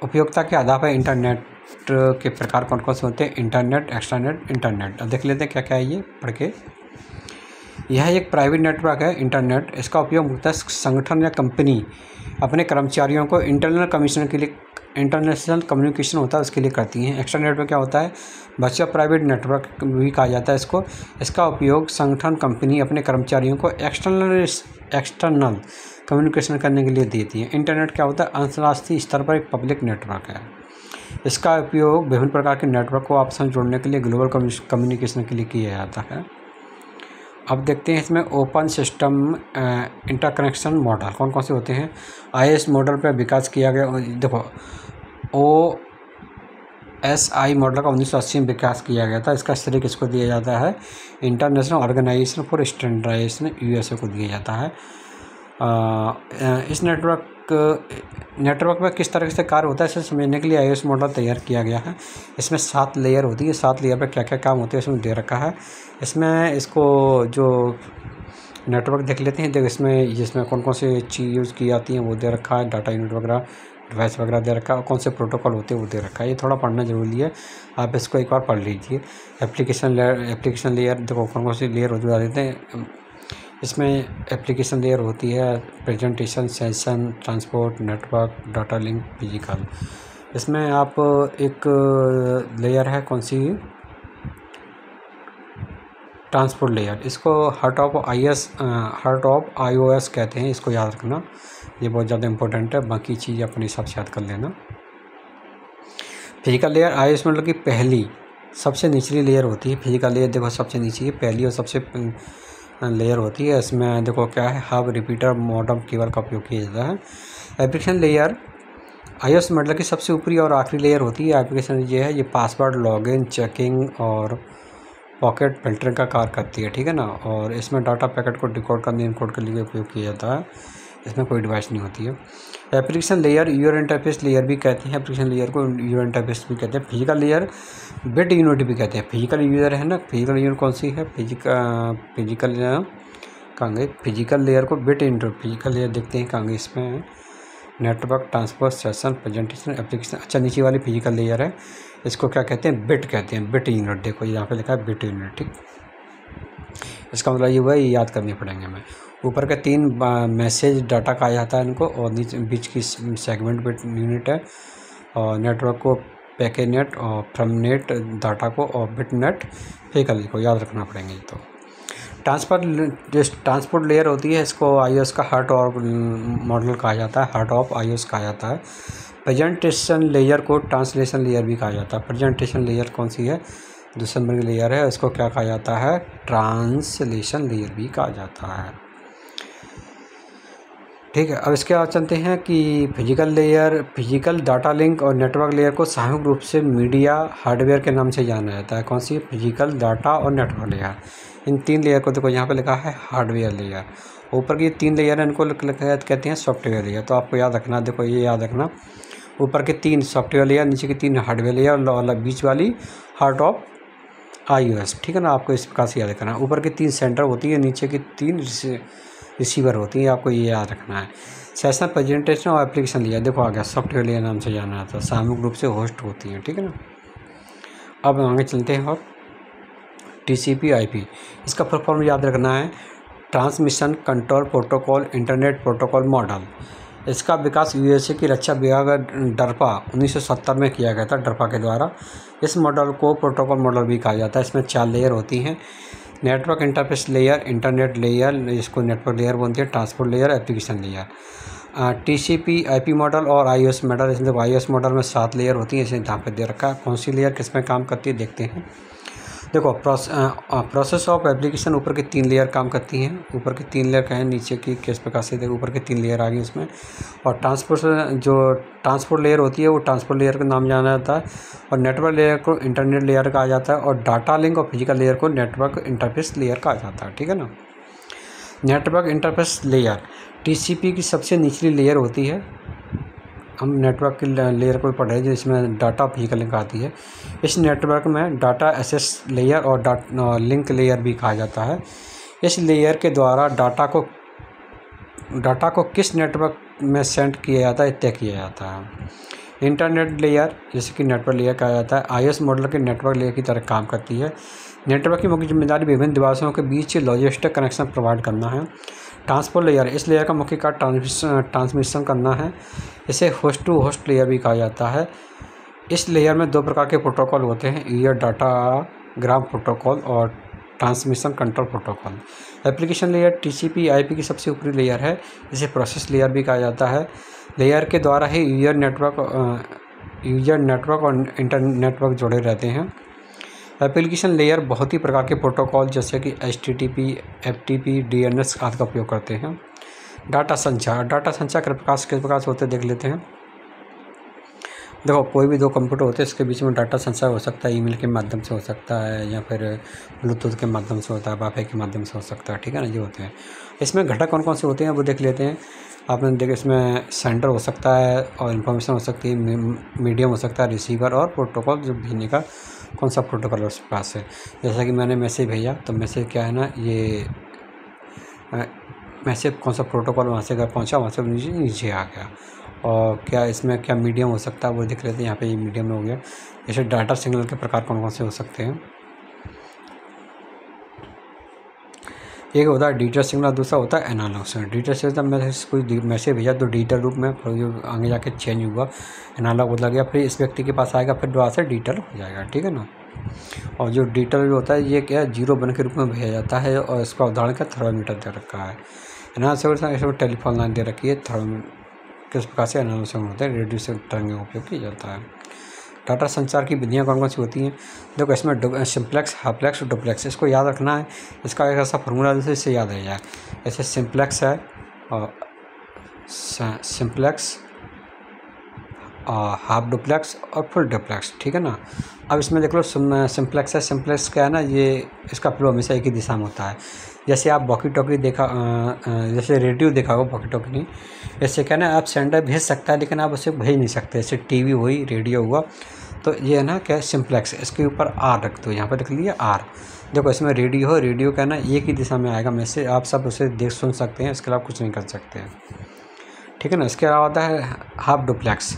उपयोगिता के आधार पर इंटरनेट के प्रकार कौन कौन से होते हैं? Internet, extranet, internet. अब देख लेते हैं क्या क्या है ये पढ़ के। यह एक प्राइवेट नेटवर्क है इंटरनेट। इसका उपयोग मुख्यतः संगठन या कंपनी अपने कर्मचारियों को इंटरनेशनल कम्युनिकेशन होता है उसके लिए करती हैं। एक्स्ट्रा नेटवर्क क्या होता है? वर्चुअल प्राइवेट नेटवर्क भी कहा जाता है इसको। इसका उपयोग संगठन, कंपनी अपने कर्मचारियों को एक्सटर्नल कम्युनिकेशन करने के लिए देती है। इंटरनेट क्या होता है? अंतर्राष्ट्रीय स्तर पर एक पब्लिक नेटवर्क है। इसका उपयोग विभिन्न प्रकार के नेटवर्क को आपस में जोड़ने के लिए, ग्लोबल कम्युनिकेशन के लिए किया जाता है। अब देखते हैं इसमें ओपन सिस्टम इंटरकनेक्शन मॉडल कौन कौन से होते हैं। IS मॉडल पर विकास किया गया। देखो, OSI मॉडल का 1980 में विकास किया गया था। इसका श्रेय किसको दिया जाता है? International organisation for standardisation, USA को दिया जाता है। इस नेटवर्क में किस तरह से कार्य होता है इसे समझने के लिए IS मॉडल तैयार किया गया है। इसमें 7 लेयर होती है। 7 लेयर पर क्या क्या काम होते हैं इसमें दे रखा है। इसमें इसको जो नेटवर्क देख लेते हैं। देखो जिसमें कौन कौन से चीज़ यूज़ की जाती हैं वो दे रखा है। डाटा यूनिट वगैरह, डिवाइस वगैरह दे रखा है और कौन से प्रोटोकॉल होते हैं वो दे रखा है। ये थोड़ा पढ़ना जरूरी है, आप इसको एक बार पढ़ लीजिए। एप्लीकेशन लेयर देखो कौन कौन सी लेयर बता देते हैं। इसमें एप्लीकेशन लेयर होती है, presentation, session, transport, network, data link, physical. इसमें आप एक लेयर है कौन सी? Transport layer. इसको हार्ट ऑफ iOS कहते हैं, इसको याद रखना, ये बहुत ज़्यादा इंपॉर्टेंट है। बाकी चीज़ अपने हिसाब से याद कर लेना। फिजिकल लेयर iOS मतलब कि पहली सबसे निचली लेयर होती है। फिजिकल लेयर देखो सबसे नीचे है, पहली और सबसे लेयर होती है। इसमें देखो क्या है, हब, रिपीटर, मॉडेम, केबल का उपयोग किया जाता है। एप्लीकेशन लेयर iOS मतलब कि सबसे ऊपरी और आखिरी लेयर होती है। एप्लीकेशन ये है, ये पासवर्ड, लॉगिन, चेकिंग और पॉकेट फिल्टरिंग का कार्य करती है, ठीक है ना। और इसमें डाटा पैकेट को डिकोड करने, इनकोड के लिए उपयोग किया जाता है। इसमें कोई डिवाइस नहीं होती है। Application layer user interface layer भी कहते हैं। एप्लीकेशन लेयर को यूजर इंटरफेस भी कहते हैं। फिजिकल लेयर बिट यूनिट भी कहते हैं। फिजिकल यूजर है ना, फिजिकल यूनिट कौन सी है? फिजिकल कहाँ गई? फिजिकल लेयर को बिट यूनिट, फिजिकल लेयर देखते हैं कहाँ गई। इसमें network, transport, session, presentation, application. अच्छा, नीचे वाली फिजिकल लेयर है, इसको क्या कहते हैं? बिट कहते हैं। बिट यूनिट देखो यहाँ पे लिखा है बिट यूनिट, ठीक। इसका मतलब ये हुआ, ये याद करने पड़ेंगे हमें। ऊपर के 3 मैसेज डाटा कहा जाता है इनको, और नीचे बीच की सेगमेंट बिट यूनिट है। और नेटवर्क को पैकेट नेट और फ्रॉम नेट डाटा को, और बिट नेट फिजिकल को याद रखना पड़ेंगे। तो ट्रांसपोर्ट लेयर होती है, इसको iOS का हार्ट ऑफ मॉडल कहा जाता है, हार्ट ऑफ iOS कहा जाता है। प्रेजेंटेशन लेयर को ट्रांसलेशन लेयर भी कहा जाता है। प्रेजेंटेशन लेयर कौन सी है? दूसरे नंबर की लेयर है, इसको क्या कहा जाता है? ट्रांसलेशन लेयर भी कहा जाता है, ठीक है। अब इसके बाद चलते हैं कि physical layer, physical data link और नेटवर्क लेयर को सामूहिक रूप से मीडिया हार्डवेयर के नाम से जाना जाता है। कौन सी? फिजिकल डाटा और नेटवर्क लेयर। इन 3 लेयर को देखो यहाँ पे लिखा है हार्डवेयर लेयर। ऊपर की 3 लेयर है इनको कहते हैं सॉफ्टवेयर लेयर। तो आपको याद रखना, देखो ये याद रखना, ऊपर के 3 सॉफ्टवेयर लेयर, नीचे की 3 हार्डवेयर लेयर और बीच वाली हार्ट ऑफ iOS, ठीक है ना। आपको इस प्रकार से याद रखना है। ऊपर की 3 सेंटर होती है, नीचे की 3 रिसीवर होती है, आपको ये याद रखना है। सेशन प्रेजेंटेशन और एप्लीकेशन लेयर, देखो आ गया सॉफ्टवेयर लेयर नाम से जाना जाता है, सामूहिक रूप से होस्ट होती है, ठीक है ना। अब आगे चलते हैं और TCP/IP, इसका फुल फॉर्म याद रखना है, transmission control protocol internet protocol model. इसका विकास USA की रक्षा विभाग डरपा 1970 में किया गया था, डरपा के द्वारा। इस मॉडल को प्रोटोकॉल मॉडल भी कहा जाता है। इसमें 4 लेयर होती हैं, network interface layer, internet layer, इसको नेटवर्क लेयर बोलते हैं, transport layer, application layer. TCP/IP model और iOS मॉडल, इसमें iOS मॉडल में 7 लेयर होती हैं, इसे यहाँ पे दे रखा है। कौन सी लेयर किस में काम करती है देखते हैं। देखो प्रोसेस ऑफ एप्लीकेशन ऊपर की 3 लेयर काम करती हैं। ऊपर की 3 लेयर कहें, नीचे की किस प्रकार से, देखो ऊपर की 3 लेयर आ गई उसमें। और ट्रांसपोर्ट लेयर होती है वो ट्रांसपोर्ट लेयर का नाम जाना जाता है, और नेटवर्क लेयर को इंटरनेट लेयर कहा जाता है, और डाटा लिंक और फिजिकल लेयर को नेटवर्क इंटरफेस लेयर कहा जाता है, ठीक है ना। नेटवर्क इंटरफेस लेयर TCP की सबसे निचली लेयर होती है। हम नेटवर्क की लेयर को पढ़ रहे हैं जिसमें डाटा फिजिकल लिंक आती है। इस नेटवर्क में डाटा एक्सेस लेयर और लिंक लेयर भी कहा जाता है। इस लेयर के द्वारा डाटा को किस नेटवर्क में सेंड किया जाता है तय किया जाता है। इंटरनेट लेयर, जैसे कि नेटवर्क लेयर कहा जाता है, iOS मॉडल के नेटवर्क लेयर की तरह काम करती है। नेटवर्क की मुख्य जिम्मेदारी विभिन्न डिवाइसों के बीच लॉजिस्टिक कनेक्शन प्रोवाइड करना है। ट्रांसपोर्ट लेयर, इस लेयर का मुख्य कार्य ट्रांसमिशन करना है। इसे होस्ट टू होस्ट लेयर भी कहा जाता है। इस लेयर में 2 प्रकार के प्रोटोकॉल होते हैं, ईयर डाटाग्राम प्रोटोकॉल और transmission control protocol. Application layer TCP/IP की सबसे ऊपरी लेयर है, इसे प्रोसेस लेयर भी कहा जाता है। लेयर के द्वारा ही यूजर नेटवर्क और इंटर नेटवर्क जुड़े रहते हैं। एप्लीकेशन लेयर बहुत ही प्रकार के प्रोटोकॉल जैसे कि HTTP, FTP, DNS आदि का उपयोग करते हैं। डाटा संचार किस प्रकार से होते देख लेते हैं। देखो कोई भी 2 कंप्यूटर होते हैं, इसके बीच में डाटा संचार हो सकता है, ईमेल के माध्यम से हो सकता है, या फिर ब्लूटूथ के माध्यम से होता है, वाईफाई के माध्यम से हो सकता है, ठीक है ना। ये होते हैं। इसमें घटक कौन कौन से होते हैं वो देख लेते हैं। आपने देखा इसमें सेंडर हो सकता है और इन्फॉर्मेशन हो सकती है, मीडियम हो सकता है, रिसीवर और प्रोटोकॉल जो भेजने का कौन सा प्रोटोकॉल उसके पास है। जैसा कि मैंने मैसेज भेजा, तो मैसेज क्या है ना, ये मैसेज कौन सा प्रोटोकॉल वहाँ से अगर पहुँचा, वहाँ से नीचे आ गया। और क्या इसमें क्या मीडियम हो सकता है वो देख लेते हैं। यहाँ पे ये मीडियम हो गया। जैसे डाटा सिग्नल के प्रकार कौन कौन से हो सकते हैं। एक होता है डिजिटल सिग्नल, दूसरा होता है एनालॉग सिग्नल। डिजिटल सिग्नल में कोई मैसेज भेजा तो डिजिटल रूप में, फिर आगे जाके चेंज हुआ, एनालॉग बदला गया, फिर इस व्यक्ति के पास आएगा, फिर दोबारा से डिजिटल हो जाएगा, ठीक है ना। और जो डिजिटल होता है ये क्या है, 0 1 के रूप में भेजा जाता है, और इसका उदाहरण क्या थर्मामीटर दे रखा है। एनालॉग सिग्नल इसमें टेलीफोन लाइन दे रखी है। किस प्रकार से एनालॉग सिग्नल होते हैं, रेडियो से तरंग का उपयोग किया जाता है। डाटा संचार की विधियाँ कौन कौन सी होती हैं। देखो इसमें सिंप्लेक्स, हाइप्लेक्स, डुप्लेक्स, इसको याद रखना है। इसका एक ऐसा फॉर्मूला जैसे इससे याद रह जाए। जैसे सिंप्लेक्स है और सिंप्लेक्स, हाफ डुप्लेक्स और फुल डुप्लेक्स, ठीक है ना। अब इसमें देख लो सिंप्लेक्स है। सिंप्लेक्स क्या है ना, ये इसका फ्लो हमेशा एक ही दिशा में होता है। जैसे आप वॉकी टॉकी देखा, जैसे रेडियो देखा हो, वॉकी टॉकी नहीं, जैसे क्या ना आप सेंडर भेज सकता है लेकिन आप उसे भेज नहीं सकते। जैसे टीवी हुई, रेडियो हुआ, तो ये है ना क्या सिंप्लेक्स। इसके ऊपर R रख दो, यहाँ पर रख लिया R। देखो इसमें रेडियो क्या ना एक ही दिशा में आएगा मैसेज, आप सब उसे देख सुन सकते हैं, इसके अलावा कुछ नहीं कर सकते हैं, ठीक है ना। इसके अलावा होता है हाफ डुप्लेक्स।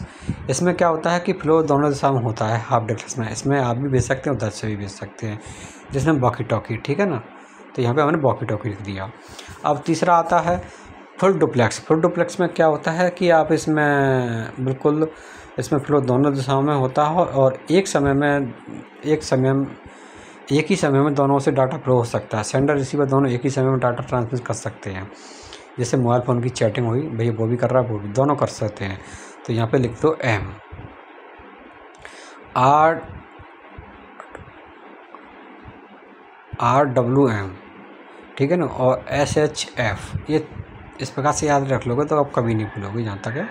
इसमें क्या होता है कि फ्लो दोनों दिशा में होता है हाफ डुप्लेक्स में। इसमें आप भी भेज सकते हैं, उधर से भी भेज सकते हैं, जिसमें वॉकी टॉकी, ठीक है ना। तो यहाँ पे हमने वॉकी टॉकी लिख दिया। अब तीसरा आता है फुल डुप्लेक्स। फुल डुप्लेक्स में क्या होता है कि आप इसमें बिल्कुल इसमें फ्लो दोनों दिशाओं में होता है, और एक ही समय में दोनों से डाटा फ्लो हो सकता है। सेंडर रिसीवर दोनों एक ही समय में डाटा ट्रांसमिट कर सकते हैं। जैसे मोबाइल फ़ोन की चैटिंग हुई, भैया वो भी कर रहा है, वो भी, दोनों कर सकते हैं। तो यहाँ पे लिख दो RWM, ठीक है ना, और SHF। ये इस प्रकार से याद रख लोगे तो आप कभी नहीं भूलोगे। जहाँ तक है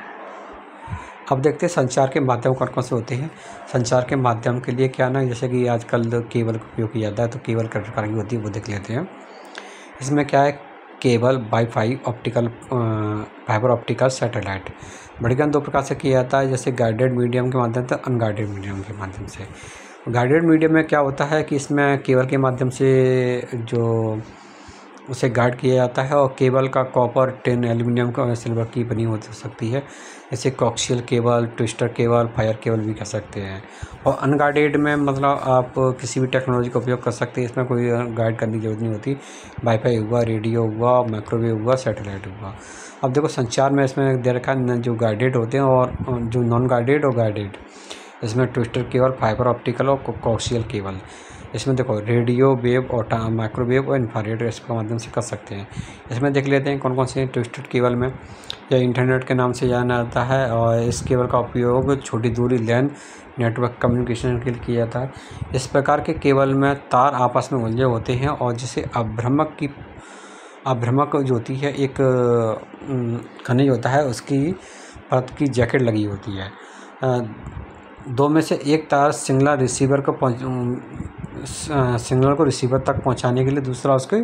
अब देखते हैं संचार के माध्यम कौन कौन से होते हैं। संचार के माध्यम के लिए क्या ना, जैसे कि आजकल केबल का उपयोग किया जाता है, तो केबल किस प्रकार की होती है वो देख लेते हैं। इसमें क्या है, cable, wifi, optical, fibre optical, satellite. वर्गीकरण दो प्रकार से किया जाता है, जैसे गाइडेड मीडियम के माध्यम से, अनगाइडेड मीडियम के माध्यम से। गाइडेड मीडियम में क्या होता है कि इसमें केबल के माध्यम से जो उसे गाइड किया जाता है, और केबल का कॉपर, टिन, एल्यूमिनियम का, सिल्वर की बनी हो सकती है। जैसे coaxial cable, twister cable, fire cable भी कह सकते हैं। और अनगाइडेड में मतलब आप किसी भी टेक्नोलॉजी का उपयोग कर सकते हैं, इसमें कोई गाइड करने की जरूरत नहीं होती। वाईफाई हुआ, रेडियो हुआ, माइक्रोवेव हुआ, सैटेलाइट हुआ। अब देखो संचार में इसमें दे रखा है जो गाइडेड होते हैं और जो नॉन गाइडेड और गाइडेड। इसमें ट्विस्टर केबल, फाइबर ऑप्टिकल और कोक्सियल केबल। इसमें देखो रेडियो वेव और माइक्रोवेव और इंफ्रारेड इसके माध्यम से कर सकते हैं। इसमें देख लेते हैं कौन कौन से ट्विस्टेड केबल में, या इंटरनेट के नाम से जाना जाता है, और इस केबल का उपयोग छोटी दूरी लैन नेटवर्क कम्युनिकेशन के लिए किया जाता है। इस प्रकार के केबल में तार आपस में उलझे होते हैं, और जिसे अभ्रमक जो होती है, एक खनिज होता है, उसकी परत की जैकेट लगी होती है। दो में से एक तार सिग्नल को रिसीवर तक पहुंचाने के लिए, दूसरा उसके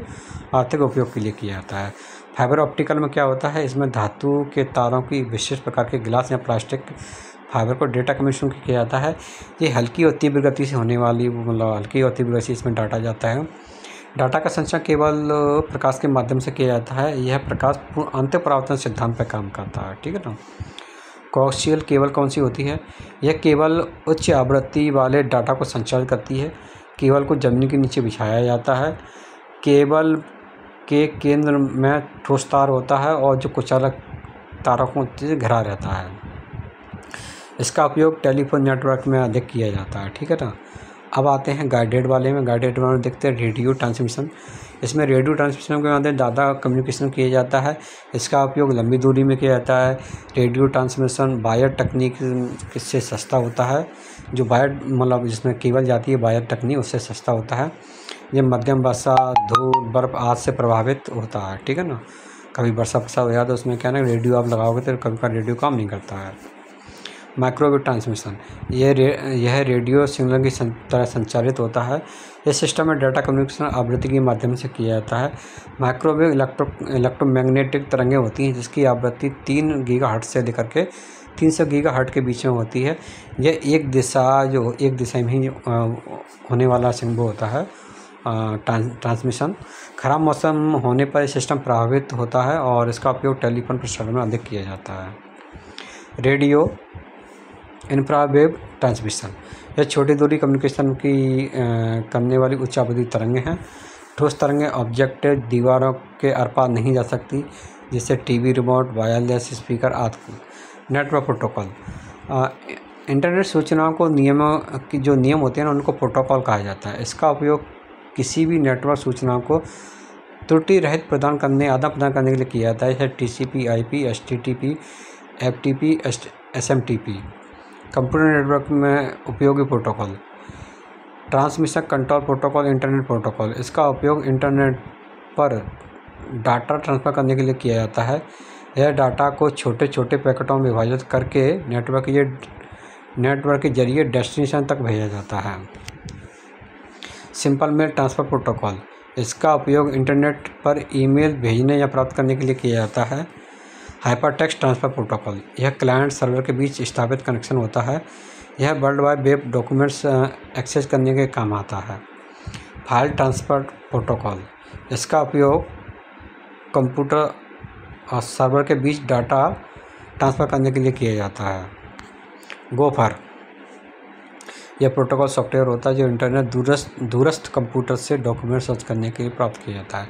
आर्थिक उपयोग के लिए किया जाता है। फाइबर ऑप्टिकल में क्या होता है, इसमें धातु के तारों की विशेष प्रकार के ग्लास या प्लास्टिक फाइबर को डेटा कम्युनिकेशन किया जाता है। ये हल्की और तीव्र गति से होने वाली, मतलब हल्की और तीव्र गति से इसमें डाटा जाता है। डाटा का संचार केवल प्रकाश के माध्यम से किया जाता है। यह प्रकाश अंत परावर्तन सिद्धांत पर काम करता है, ठीक है ना। कोक्सियल केबल कौन सी होती है, यह केबल उच्च आवृत्ति वाले डाटा को संचारित करती है। केबल को जमीन के नीचे बिछाया जाता है। केबल के केंद्र में ठोस तार होता है, और जो कुचालक तारों से घिरा रहता है। इसका उपयोग टेलीफोन नेटवर्क में अधिक किया जाता है, ठीक है ना। अब आते हैं गाइडेड वाले में। गाइडेड वाले में देखते हैं रेडियो ट्रांसमिशन। इसमें रेडियो ट्रांसमिशन के माध्यम ज़्यादा कम्युनिकेशन किया जाता है। इसका उपयोग लंबी दूरी में किया जाता है। रेडियो ट्रांसमिशन वायर तकनीक इससे सस्ता होता है। जो वायर मतलब जिसमें केबल जाती है, वायर तकनीक, उससे सस्ता होता है। ये मध्यम वर्षा, धूल, बर्फ़ आदि से प्रभावित होता है, ठीक है ना। कभी वर्षा हो जाए तो उसमें क्या है ना, रेडियो आप लगाओगे तो कभी का रेडियो काम नहीं करता है। माइक्रोवेव ट्रांसमिशन, यह रेडियो सिग्नल की तरह संचालित होता है। इस सिस्टम में डाटा कम्युनिकेशन आवृत्ति के माध्यम से किया जाता है। माइक्रोवेव इलेक्ट्रोमैग्नेटिक तरंगें होती हैं, जिसकी आवृत्ति 3 गीगाहर्ट्ज़ से लेकर के 300 गीगाहर्ट्ज़ के बीच में होती है। यह एक दिशा में ही होने वाला सिंबल होता है। ट्रांसमिशन, खराब मौसम होने पर सिस्टम प्रभावित होता है, और इसका उपयोग टेलीफोन प्रसारण में अधिक किया जाता है। रेडियो इंफ्रावेव ट्रांसमिशन, यह छोटी दूरी कम्युनिकेशन की करने वाली उच्च आवृत्ति तरंगें हैं। ठोस तरंगें ऑब्जेक्ट दीवारों के आर पार नहीं जा सकती, जिससे टीवी रिमोट, वायरलेस स्पीकर आदि। नेटवर्क प्रोटोकॉल, इंटरनेट सूचनाओं को नियमों की जो नियम होते हैं ना, उनको प्रोटोकॉल कहा जाता है। इसका उपयोग किसी भी नेटवर्क सूचनाओं को त्रुटि रहित आदान प्रदान करने के लिए किया जाता है, जैसे TCP, IP, HTTP, FTP, SMTP। Computer network में उपयोगी protocol, transmission control protocol, internet protocol. इसका उपयोग इंटरनेट पर डाटा ट्रांसफ़र करने के लिए किया जाता है। यह डाटा को छोटे छोटे पैकेटों में विभाजित करके नेटवर्क के जरिए डेस्टिनेशन तक भेजा जाता है। सिंपल मेल ट्रांसफ़र प्रोटोकॉल, इसका उपयोग इंटरनेट पर ईमेल भेजने या प्राप्त करने के लिए किया जाता है। हाइपरटेक्स्ट ट्रांसफ़र प्रोटोकॉल, यह क्लाइंट सर्वर के बीच स्थापित कनेक्शन होता है। यह world wide web documents access करने के काम आता है। फाइल ट्रांसफ़र प्रोटोकॉल, इसका उपयोग कंप्यूटर और सर्वर के बीच डाटा ट्रांसफ़र करने के लिए किया जाता है। गोफर, यह प्रोटोकॉल सॉफ्टवेयर होता है जो इंटरनेट दूरस्थ कंप्यूटर से डॉक्यूमेंट सर्च करने के लिए प्राप्त किया जाता है।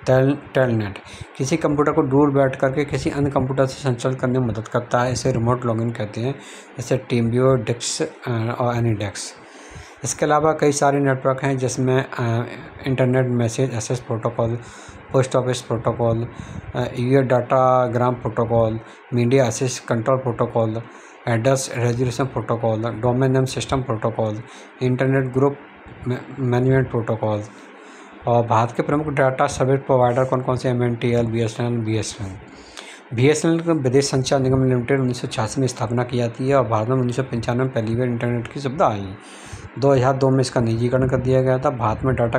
टेलनेट, किसी कंप्यूटर को दूर बैठ करके किसी अन्य कंप्यूटर से संचालित करने में मदद करता है। इसे रिमोट लॉगिन कहते हैं, जैसे टीमव्यूअर, डिक्स और एनीडेक्स। इसके अलावा कई सारे नेटवर्क हैं, जिसमें internet message access protocol, post office protocol, user datagram protocol, media access control protocol, address resolution protocol, domain name system protocol, internet group management protocol. और भारत के प्रमुख डाटा सर्विस प्रोवाइडर कौन कौन से, MNTL, BSNL, BSNL। बीएसएनएल का विदेश संचार निगम लिमिटेड 1986 में स्थापना की जाती है और भारत में 1995 में पहली बार इंटरनेट की सुविधा आई। 2002 में इसका निजीकरण कर दिया गया था। भारत में डाटा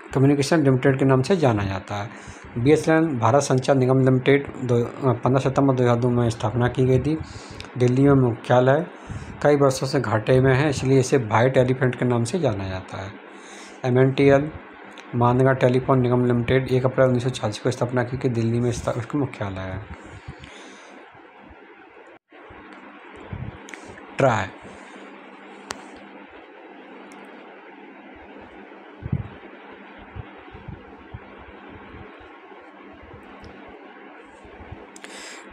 कम्युनिकेशन लिमिटेड के नाम से जाना जाता है। बीएसएनएल भारत संचार निगम लिमिटेड 15 सितंबर 2002 में स्थापना की गई थी। दिल्ली में मुख्यालय कई वर्षों से घाटे में है, इसलिए इसे वाइट एलिफेंट के नाम से जाना जाता है। एमएनटीएल मानगा टेलीफोन निगम लिमिटेड 1 अप्रैल 1986 को स्थापना की गई, दिल्ली में इसका मुख्यालय है। Try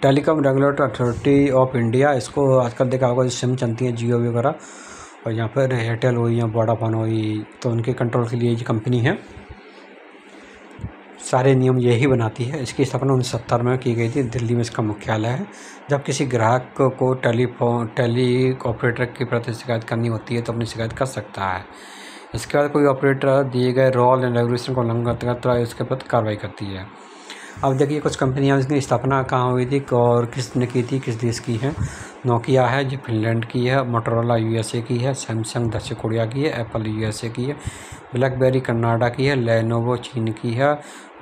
telecom regulatory authority of India, इसको आजकल देखा होगा सिम चलती है जियो वगैरह, और यहाँ पर एयरटेल हुई या वोडाफोन हुई, तो उनके कंट्रोल के लिए ये कंपनी है, सारे नियम यही बनाती है। इसकी स्थापना 1970 में की गई थी, दिल्ली में इसका मुख्यालय है। जब किसी ग्राहक को टेली ऑपरेटर के प्रति शिकायत करनी होती है तो अपनी शिकायत कर सकता है। इसके बाद कोई ऑपरेटर दिए गए रूल एंड रेगुलेशन को उल्लंघन करता है, इसके प्रति कार्रवाई करती है। अब देखिए कुछ कंपनियां, इसकी स्थापना कहाँ हुई थी और किसने की थी, किस देश की है। नोकिया है जो फिनलैंड की है, मोटोरोला यूएसए की है, सैमसंग दक्षिण कोरिया की है, एप्पल यूएसए की है, ब्लैकबेरी कनाडा की है, लेनोवो चीन की है,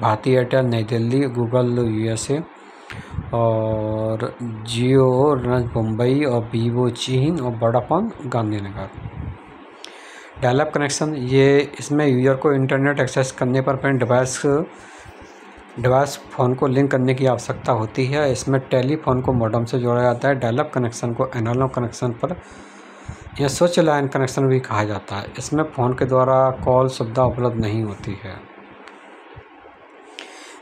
भारती एयरटेल नई दिल्ली, गूगल यूएसए, और जियो मुंबई, और वीवो चीन, और Vodafone Gandhinagar. Dial up connection, ये इसमें यूजर को इंटरनेट एक्सेस करने पर अपने डिवाइस फ़ोन को लिंक करने की आवश्यकता होती है। इसमें टेलीफोन को मॉडेम से जोड़ा जाता है। डायल अप कनेक्शन को एनालॉग कनेक्शन पर या स्विच लाइन कनेक्शन भी कहा जाता है। इसमें फ़ोन के द्वारा कॉल सुविधा उपलब्ध नहीं होती है।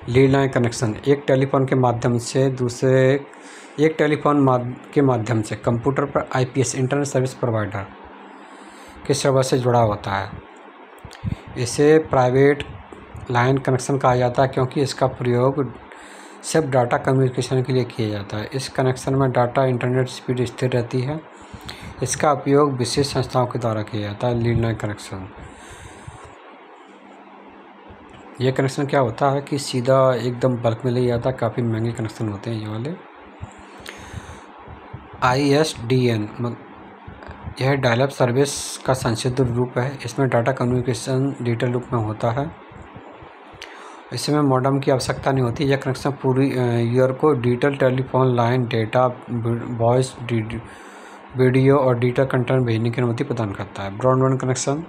लीड लाइन कनेक्शन, एक टेलीफोन के माध्यम से कंप्यूटर पर आईपीएस इंटरनेट सर्विस प्रोवाइडर के सर्वर से जुड़ा होता है। इसे प्राइवेट लाइन कनेक्शन कहा जाता है क्योंकि इसका प्रयोग सिर्फ डाटा कम्युनिकेशन के लिए किया जाता है। इस कनेक्शन में डाटा इंटरनेट स्पीड स्थिर रहती है। इसका उपयोग विशेष संस्थाओं के द्वारा किया जाता है। लीड लाइन कनेक्शन, ये कनेक्शन क्या होता है कि सीधा एकदम बल्क में ले जाता है, काफ़ी महंगे कनेक्शन होते हैं ये वाले। ISDN यह डायल अप सर्विस का संशोधित रूप है। इसमें डाटा कम्युनिकेशन डिजिटल रूप में होता है। इसमें मॉडेम की आवश्यकता नहीं होती। यह कनेक्शन पूरी यूजर को digital telephone line, data, voice, video और डिजिटल कंटेंट भेजने की अनुमति प्रदान करता है। ब्रॉडबैंड कनेक्शन,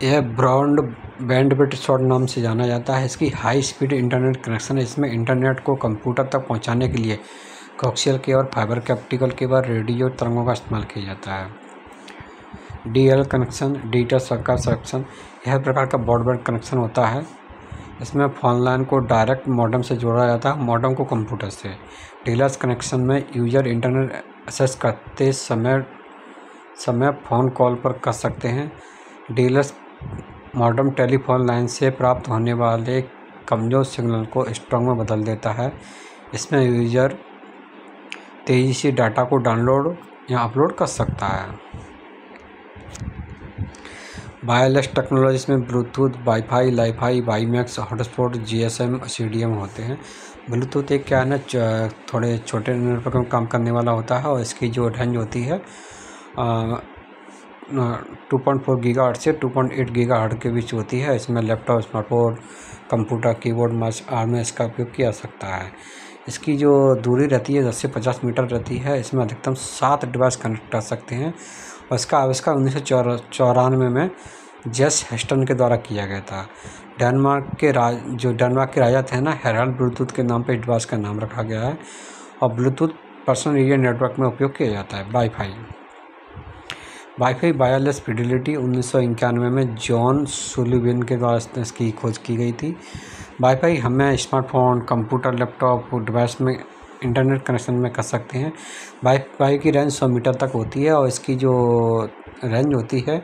यह ब्रॉड बैंडविड्थ शॉर्ट नाम से जाना जाता है। इसकी हाई स्पीड इंटरनेट कनेक्शन है। इसमें इंटरनेट को कंप्यूटर तक पहुंचाने के लिए coaxial cable, fibre optical cable, radio तरंगों का इस्तेमाल किया जाता है। DL connection, digital circuit connection, यह प्रकार का ब्रॉडबैंड कनेक्शन होता है। इसमें फोन लाइन को डायरेक्ट मॉडेम से जोड़ा जाता है, मॉडेम को कंप्यूटर से। डीएलएस कनेक्शन में यूजर इंटरनेट एक्सेस करते समय फ़ोन कॉल पर कर सकते हैं। डीएलएस मॉडेम टेलीफोन लाइन से प्राप्त होने वाले कमज़ोर सिग्नल को स्ट्रॉन्ग में बदल देता है। इसमें यूजर तेज़ी से डाटा को डाउनलोड या अपलोड कर सकता है। वायरलेस टेक्नोलॉजी में Bluetooth, wifi, Li-Fi, WiMAX, hotspot, GSM, CDM होते हैं। ब्लूटूथ एक क्या है ना, थोड़े छोटे नेटवर्क में काम करने वाला होता है और इसकी जो रेंज होती है 2.4 गीगाहर्ट्ज़ से 2.8 गीगाहर्ट्ज़ के बीच होती है। इसमें laptop, smartphone, computer, keyboard, mouse आदि में इसका उपयोग किया जा सकता है। इसकी जो दूरी रहती है 10 से 50 मीटर रहती है। इसमें अधिकतम 7 डिवाइस कनेक्ट कर सकते हैं और इसका आविष्कार 1994 में जेस हेस्टन के द्वारा किया गया था। डेनमार्क के राजा थे ना, हेराल्ड ब्लूटूथ के नाम पर डिवाइस का नाम रखा गया है और ब्लूटूथ पर्सनल एरिया नेटवर्क में उपयोग किया जाता है। वाईफाई वायरलेस फिडेलिटी 1991 में जॉन सुलिवन के द्वारा इसकी खोज की गई थी। वाईफाई हमें स्मार्टफोन, कंप्यूटर, लैपटॉप डिवाइस में इंटरनेट कनेक्शन में कर सकते हैं। वाईफाई की रेंज 100 मीटर तक होती है और इसकी जो रेंज होती है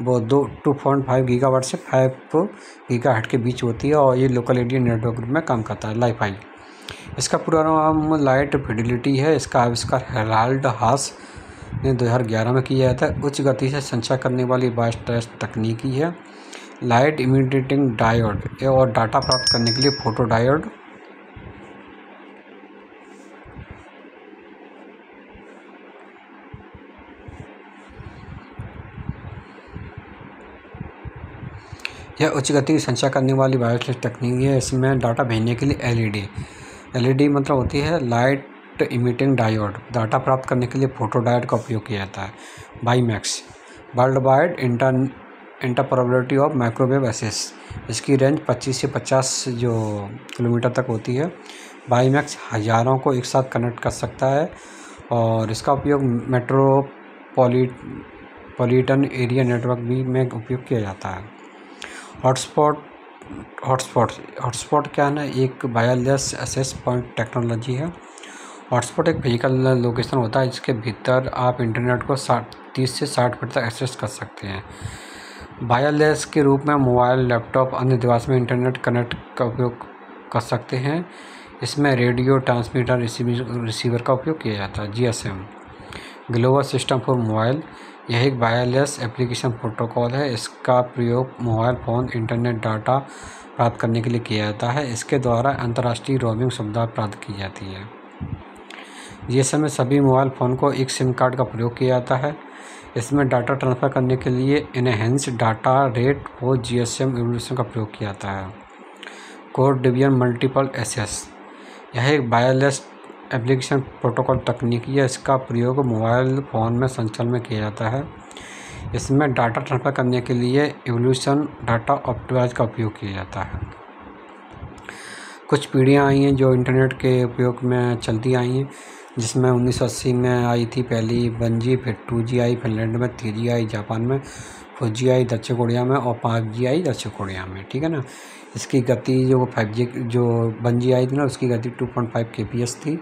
वो 2.5 गीगावाट से 5 गीगाहर्ट्ज़ के बीच होती है और ये लोकल एरिया नेटवर्क में काम करता है। लाईफाई, इसका पूरा नाम लाइट फिडेलिटी है। इसका आविष्कार हेराल्ड हास ने 2011 में किया था। उच्च गति से संचार करने वाली बायोस्ट्रेस तकनीकी है। लाइट इमिटेटिंग डायोड और डाटा प्राप्त करने के लिए फोटो डायोड। यह उच्च गति की संचार करने वाली वायरलेस तकनीक है। इसमें डाटा भेजने के लिए एलईडी मतलब होती है लाइट इमिटिंग डायोड। डाटा प्राप्त करने के लिए फोटो डायोड का उपयोग किया जाता है। WiMAX world wide interoperability of microwave access. इसकी रेंज 25 से 50 जो किलोमीटर तक होती है। बाईमैक्स हज़ारों को एक साथ कनेक्ट कर सकता है और इसका उपयोग मेट्रोपॉलिटन एरिया नेटवर्क भी में उपयोग किया जाता है। हॉटस्पॉट क्या है ना, एक वायरलेस एक्सेस पॉइंट टेक्नोलॉजी है। हॉटस्पॉट एक फिजिकल लोकेशन होता है जिसके भीतर आप इंटरनेट को 30 से 60 फीट तक एक्सेस कर सकते हैं। वायरलेस के रूप में मोबाइल, लैपटॉप, अन्य डिवाइस में इंटरनेट कनेक्ट का उपयोग कर सकते हैं। इसमें रेडियो ट्रांसमीटर रिसीवर का उपयोग किया जाता है। GSM global system for mobile, यह एक वायरलेस एप्लीकेशन प्रोटोकॉल है। इसका प्रयोग मोबाइल फ़ोन इंटरनेट डाटा प्राप्त करने के लिए किया जाता है। इसके द्वारा अंतर्राष्ट्रीय रोमिंग सुविधा प्राप्त की जाती है। GSM में सभी मोबाइल फ़ोन को एक सिम कार्ड का प्रयोग किया जाता है। इसमें डाटा ट्रांसफ़र करने के लिए इनहेंस्ड डाटा रेट और GSM एवोल्यूशन का प्रयोग किया जाता है। कोड डिवीजन मल्टीपल एक्सेस, यह एक वायरलेस एप्लीकेशन प्रोटोकॉल तकनीकी है। इसका प्रयोग मोबाइल फ़ोन में संचालन में किया जाता है। इसमें डाटा ट्रांसफ़र करने के लिए एवोल्यूशन डाटा ऑप्टिमाइज का उपयोग किया जाता है। कुछ पीढ़ियाँ आई हैं जो इंटरनेट के उपयोग में चलती आई हैं, जिसमें 1980 में आई थी पहली 1G, फिर 2G आई फिनलैंड में, 3G आई जापान में, 4G आई दक्षिण कोरिया में और 5G आई दक्षिण कोरिया में। ठीक है ना। इसकी गति जो 5G जो 1G आई थी ना, उसकी गति 2.5 kbps थी।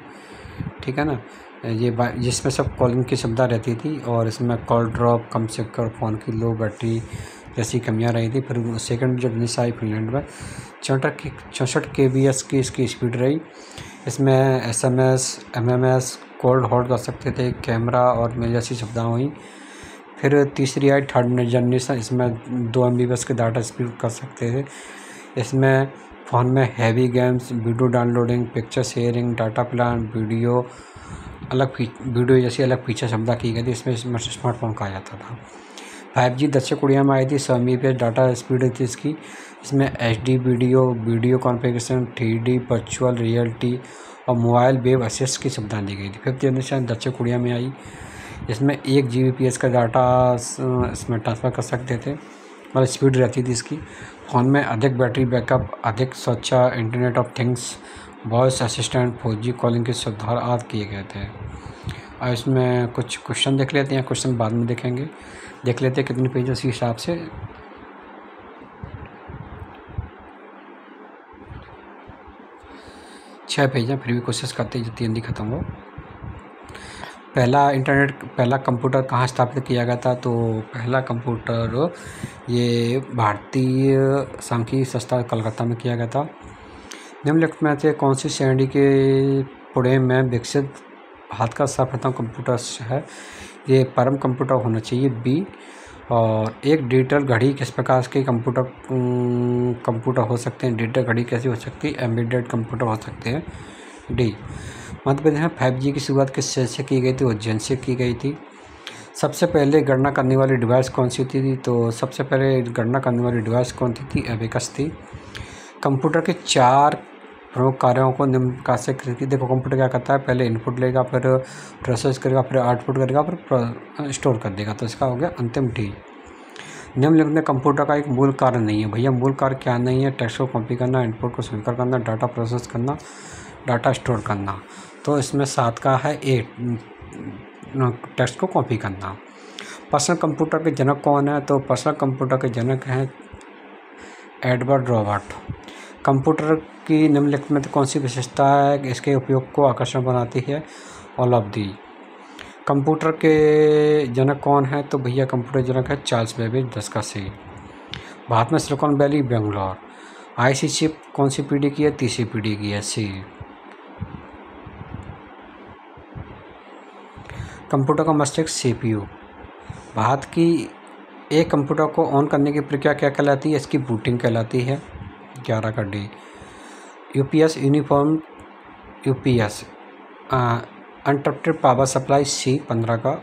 ठीक है ना। ये जिसमें सब कॉलिंग की सुविधा रहती थी और इसमें कॉल ड्रॉप, कम से कम फ़ोन की लो बैटरी जैसी कमियां रही थी। फिर सेकंड जनरेशन आई फिनलैंड में 64 kbps की इसकी स्पीड रही। इसमें SMS, MMS कॉल होल्ड कर सकते थे, कैमरा और मेल जैसी सुविधाएँ हुई। फिर तीसरी आई थर्ड जनरेशन, इसमें 2 MB के डाटा स्पीड कर सकते थे। इसमें फ़ोन में heavy games, video downloading, picture sharing, data plan, video जैसी अलग फीचर सुविधा की गई थी। इसमें स्मार्टफोन कहा जाता था। 5G दक्षिण कोरिया में आई थी। 100 MBps डाटा स्पीड थी इसकी। इसमें HD video configuration, 3D virtual reality और मोबाइल वेब एक्सेस की सुविधा दी गई थी। 5th जनरेशन दक्षिण कोरिया में आई। इसमें 1 Gbps का डाटा इसमें ट्रांसफ़र कर सकते थे, मतलब स्पीड रहती थी इसकी। फ़ोन में अधिक बैटरी बैकअप, अधिक सुरक्षा, internet of things, voice assistant, 4G calling के सुधार आदि किए गए थे। और इसमें कुछ क्वेश्चन देख लेते हैं, क्वेश्चन बाद में देखेंगे। देख लेते हैं कितने पेज उसी हिसाब से। छः पेज हैं, फिर भी कोशिश करते हैं जितनी जल्दी ख़त्म हो। पहला कंप्यूटर कहाँ स्थापित किया गया था? तो पहला कंप्यूटर ये भारतीय सांख्यिकी संस्था कलकत्ता में किया गया था। निम्नलिखित में से कौन सी श्रेणी के पुणे में विकसित भारत का सर्वप्रथम कंप्यूटर है? ये परम कंप्यूटर होना चाहिए B। और एक डिजिटल घड़ी किस प्रकार के कंप्यूटर हो सकते हैं? डिजिटल घड़ी कैसी हो सकती है? एम्बेडेड कंप्यूटर हो सकते हैं D। मध्य प्रदेश में 5G की शुरुआत किस शहर से की गई थी? उज्जैन से की गई थी। सबसे पहले गणना करने वाली डिवाइस कौन सी थी? तो सबसे पहले गणना करने वाली डिवाइस कौन थी? एबेकस थी। कंप्यूटर के 4 प्रमुख कार्यों को निम्न प्रकार से करें। देखो कंप्यूटर क्या करता है, पहले इनपुट लेगा, फिर प्रोसेस करेगा, फिर आउटपुट करेगा, फिर स्टोर कर देगा। तो इसका हो गया अंतिम D। निम्नलिखित में कंप्यूटर का एक मूल कार्य नहीं है। भैया मूल कार्य क्या नहीं है? टेक्स्ट को कॉपी करना, इनपुट को स्वीकार करना, डाटा प्रोसेस करना, डाटा स्टोर करना। तो इसमें 7 का है A, टेक्स्ट को कॉपी करना। पर्सनल कंप्यूटर के जनक कौन है? तो पर्सनल कंप्यूटर के जनक हैं एडवर्ड रॉबर्ट। कंप्यूटर की निम्नलिखित में कौन सी विशेषता है इसके उपयोग को आकर्षण बनाती है? All of the. कंप्यूटर के जनक कौन है? तो भैया कंप्यूटर जनक है चार्ल्स बेबेज, 10 का C। भारत में silicon valley Bangalore. IC chip कौन सी पीढ़ी की है? तीसरी पीढ़ी की है C। कंप्यूटर का मस्तिष्क CPU। भारत की एक कंप्यूटर को ऑन करने की प्रक्रिया क्या कहलाती है? इसकी बूटिंग कहलाती है। 11 का D। UPS uniform UPS uninterrupted power supply C। 15 का।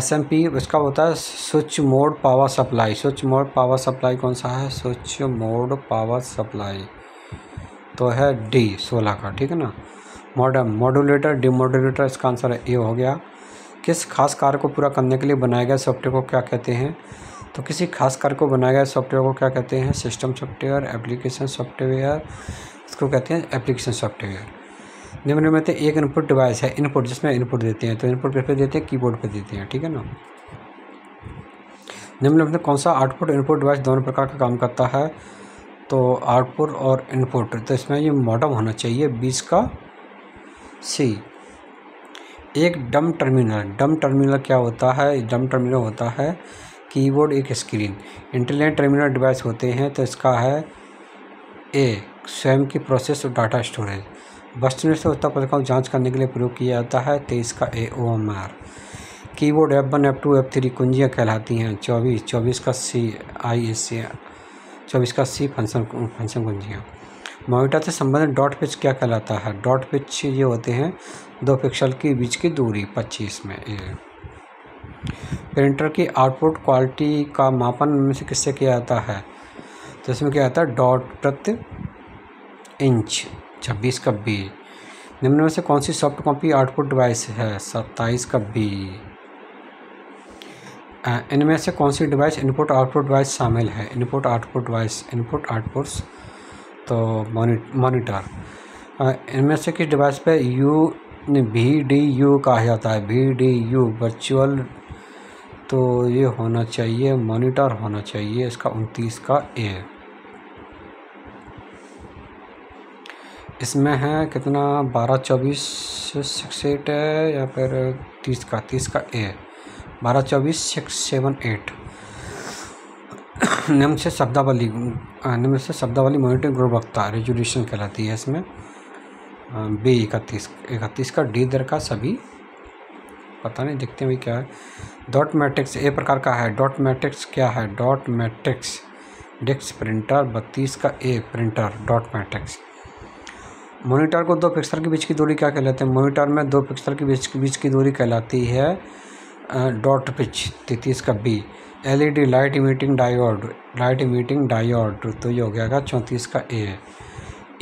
SMP इसका होता है switch mode power supply. Switch mode power supply कौन सा है? स्विच मोड पावर सप्लाई तो है D। 16 का, ठीक है ना। मॉडम मॉड्यूलेटर डिमॉड्यूलेटर, इसका आंसर A हो गया। किस खास कार्य को पूरा करने के लिए बनाए गए सॉफ्टवेयर को क्या कहते हैं? तो किसी खास कार्य को बनाए गए सॉफ्टवेयर को क्या कहते हैं? सिस्टम सॉफ्टवेयर, एप्लीकेशन सॉफ्टवेयर, इसको कहते हैं एप्लीकेशन सॉफ्टवेयर। निम्न में से एक इनपुट डिवाइस है, इनपुट जिसमें इनपुट देते हैं, तो इनपुट पे देते हैं, कीबोर्ड पे देते हैं, ठीक है ना। निम्न में कौन सा आउटपुट इनपुट डिवाइस दोनों प्रकार का काम करता है? तो आउटपुट और इनपुट, तो इसमें ये मॉडम होना चाहिए। 20 का C। एक डम टर्मिनल क्या होता है? डम टर्मिनल होता है कीबोर्ड, एक स्क्रीन। इंटेलिजेंट टर्मिनल डिवाइस होते हैं, तो इसका है A स्वयं की प्रोसेस और डाटा स्टोरेज। वस्तुनिष्ठ से उत्तर पत्रिकाओं को जांच करने के लिए प्रयोग किया जाता है। 23 का A OMR। Keyboard F1 F2 F3 कुंजियाँ कहलाती हैं। 24 का C ISC। 24 का C फंक्शन कुंजियाँ। मॉनिटर से संबंधित डॉट पिच क्या कहलाता है? डॉट पिच ये होते हैं 2 पिक्सल के बीच की दूरी। 25 में A। प्रिंटर की आउटपुट क्वालिटी का मापन में से किससे किया जाता है? तो इसमें क्या आता है? डॉट प्रति इंच। 26 का B। निम्न में से कौन सी सॉफ्ट कॉपी आउटपुट डिवाइस है? 27 का B। इनमें से कौन सी डिवाइस इनपुट आउटपुट डिवाइस शामिल है? Input output device, input outputs, तो मॉनिटर। इनमें से किस डिवाइस पे VDU कहा जाता है? VDU वर्चुअल, तो ये होना चाहिए मॉनिटर होना चाहिए। इसका 29 का A। इसमें है कितना? 12 24 68 है या फिर 30 का A। 12 24 6 7 8। निम्न से शब्दावली मॉनिटरिंग गुणवत्ता रेजोल्यूशन कहलाती है। इसमें B 31 का D दर का सभी, पता नहीं, देखते हैं क्या है। डॉट मैट्रिक्स A प्रकार का है। डॉट मैट्रिक्स क्या है? Dot matrix disc printer. 32 का A printer dot matrix. Monitor को 2 पिक्सल के बीच की दूरी क्या कहलाती है? मॉनिटर में 2 पिक्सल के बीच की दूरी कहलाती है डॉट पिच। 33 का B। LED light emitting diode, तो ये हो गया 34 का A।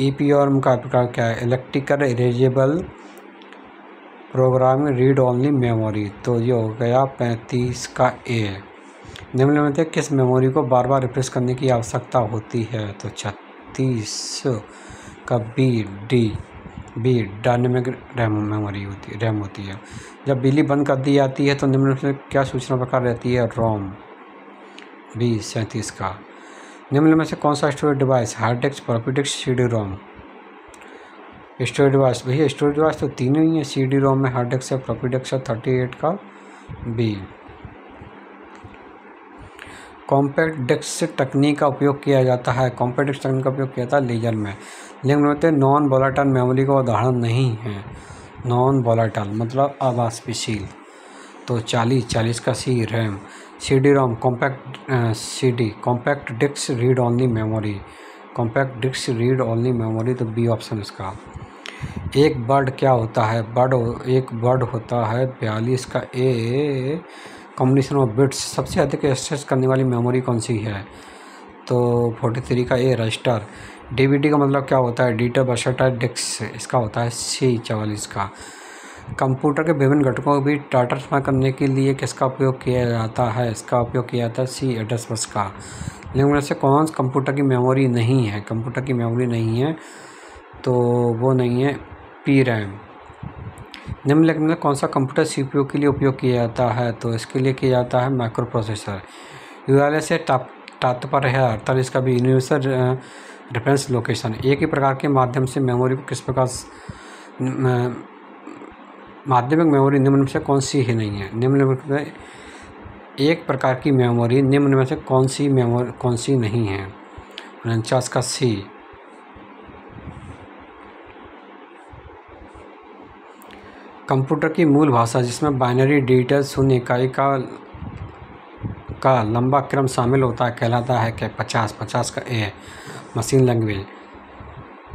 EPROM का प्रकार क्या है? Electrical erasable programming read only memory, तो ये हो गया 35 का A। निम्न में से किस मेमोरी को बार बार रिफ्रेश करने की आवश्यकता होती है? तो 36 का B डायनेमिक रैम होती है। जब बिजली बंद कर दी जाती है तो निम्न में क्या सूचना प्रकार रहती है? रोम। B 37 का। निम्न में से कौन सा storage device? Hard disk, floppy disk, CD-ROM। Storage device भैया, स्टोरेज डिवाइस तो तीनों ही है। CD-ROM में हार्ड डिस्क है, फ्लॉपी डिस्क है। 38 का B। कॉम्पैक्ट डिस्क तकनीक का उपयोग किया जाता है। कॉम्पैक्ट डिस्क तकनीक का उपयोग किया जाता है लेजर में। निम्न में से नॉन वोलेटाइल मेमोरी का उदाहरण नहीं है। नॉन वोलेटाइल मतलब अवाष्पशील, तो 40 का C RAM. CD-ROM compact disc read only memory. Compact disc read only memory, तो B ऑप्शन इसका। एक वर्ड क्या होता है? एक वर्ड होता है 42 का A कॉम्बिनेशन ऑफ बिट्स। सबसे अधिक एक्सेस करने वाली मेमोरी कौन सी है? तो 43 का A रजिस्टर। DVD का मतलब क्या होता है? डिजिटल वर्सेटाइल डिस्क, इसका होता है C 44 का। कंप्यूटर के विभिन्न घटकों को भी डाटा ट्रांसफर करने के लिए किसका उपयोग किया जाता है? इसका उपयोग किया जाता है C एड्रेस बस का। निम्न में से कौन कंप्यूटर की मेमोरी नहीं है? कंप्यूटर की मेमोरी नहीं है, तो वो नहीं है PRAM। निम्नलिखित में कौन सा कंप्यूटर CPU के लिए उपयोग किया जाता है? तो इसके लिए किया जाता है माइक्रो प्रोसेसर। URL से तात्पर्य है अर्थात इसका भी यूनिवर्सल रेफरेंस लोकेशन। एक ही प्रकार के माध्यम से मेमोरी को किस प्रकार माध्यमिक मेमोरी निम्न में से कौन सी ही नहीं है? निम्न में एक प्रकार की मेमोरी निम्न में से कौन सी नहीं है? 49 का C। कंप्यूटर की मूल भाषा जिसमें बाइनरी डिजिटल शून्य इकाई का लंबा क्रम शामिल होता है कहलाता है कि 50 का ए। मशीन लैंग्वेज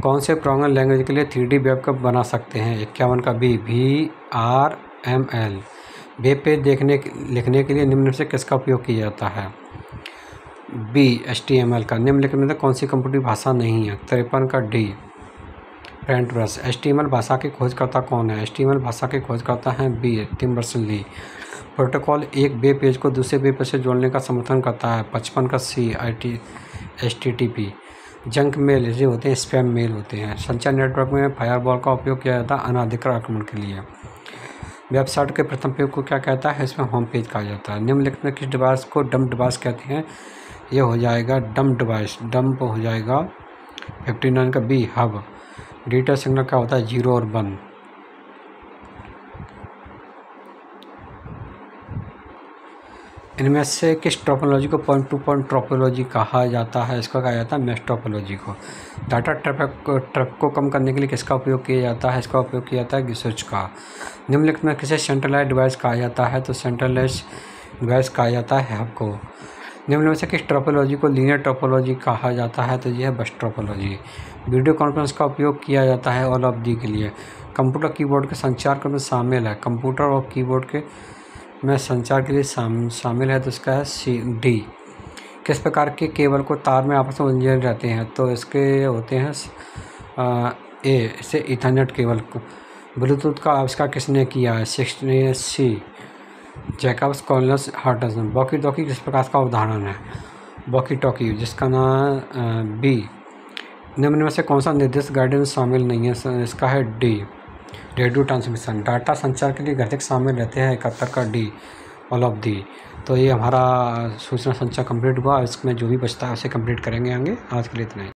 कौन से प्रोग्रामिंग लैंग्वेज के लिए 3D वेब का बना सकते हैं? 51 का बी VRML। वेब पेज लिखने के लिए निम्न से किसका उपयोग किया जाता है? बी HTML का। निम्नलिखित में से कौन सी कंप्यूटर भाषा नहीं है? 53 का डी पेंट ब्रश। HTML भाषा के खोजकर्ता कौन है? HTML भाषा के खोजकर्ता हैं बी टिम बर्नर्स-ली। प्रोटोकॉल एक वेब पेज को दूसरे वेब पेज से जोड़ने का समर्थन करता है। 55 का सी HTTP। जंक मेल ये होते हैं, स्पैम मेल होते हैं। संचार नेटवर्क में फायरवॉल का उपयोग किया जाता है अनाधिकृत आक्रमण के लिए। वेबसाइट के प्रथम पेज को क्या कहता है? इसमें होम पेज कहा जाता है। निम्नलिखित में किस डिवाइस को डंप डिवाइस कहते हैं? ये हो जाएगा डंप डिवाइस। डंप हो जाएगा 59 का बी हब। डिजिटल सिग्नल क्या होता है? 0 और 1। इनमें से किस टोपोलॉजी को पॉइंट टू पॉइंट टोपोलॉजी कहा जाता है? इसको कहा जाता है मैश टोपोलॉजी को। डाटा ट्रैफिक को कम करने के लिए किसका उपयोग किया जाता है? इसका उपयोग किया जाता है स्विच का। निम्नलिखित में किसे सेंट्रलाइज्ड डिवाइस कहा जाता है? तो सेंट्रलाइज्ड डिवाइस कहा जाता है हब को। निम्न में से किस टोपोलॉजी को लीनियर टोपोलॉजी कहा जाता है? तो यह है बस टोपोलॉजी। वीडियो कॉन्फ्रेंस का उपयोग किया जाता है ऑल ऑफ दी के लिए। कंप्यूटर कीबोर्ड के संचार में शामिल है। कंप्यूटर और कीबोर्ड के में संचार के लिए शामिल है तो इसका है CD। किस प्रकार के केबल को तार में आपस में उलझे रहते हैं? तो इसके होते हैं ए इसे ईथरनेट केबल। ब्लूटूथ का आविष्कार किसने किया है? C Jacobs Collins Hotson. Walkie talkie किस प्रकार का उदाहरण है? वॉकी टॉकी जिसका नाम बी। निम्न में से कौन सा निर्दिष्ट गाइडेंस शामिल नहीं है? इसका है डी रेडियो ट्रांसमिशन। डाटा संचार के लिए घटक शामिल रहते हैं 71 का डी ऑल ऑफ दी। तो ये हमारा सूचना संचार कंप्लीट हुआ। इसमें जो भी बचता है उसे कंप्लीट करेंगे आगे। आज के लिए इतना ही।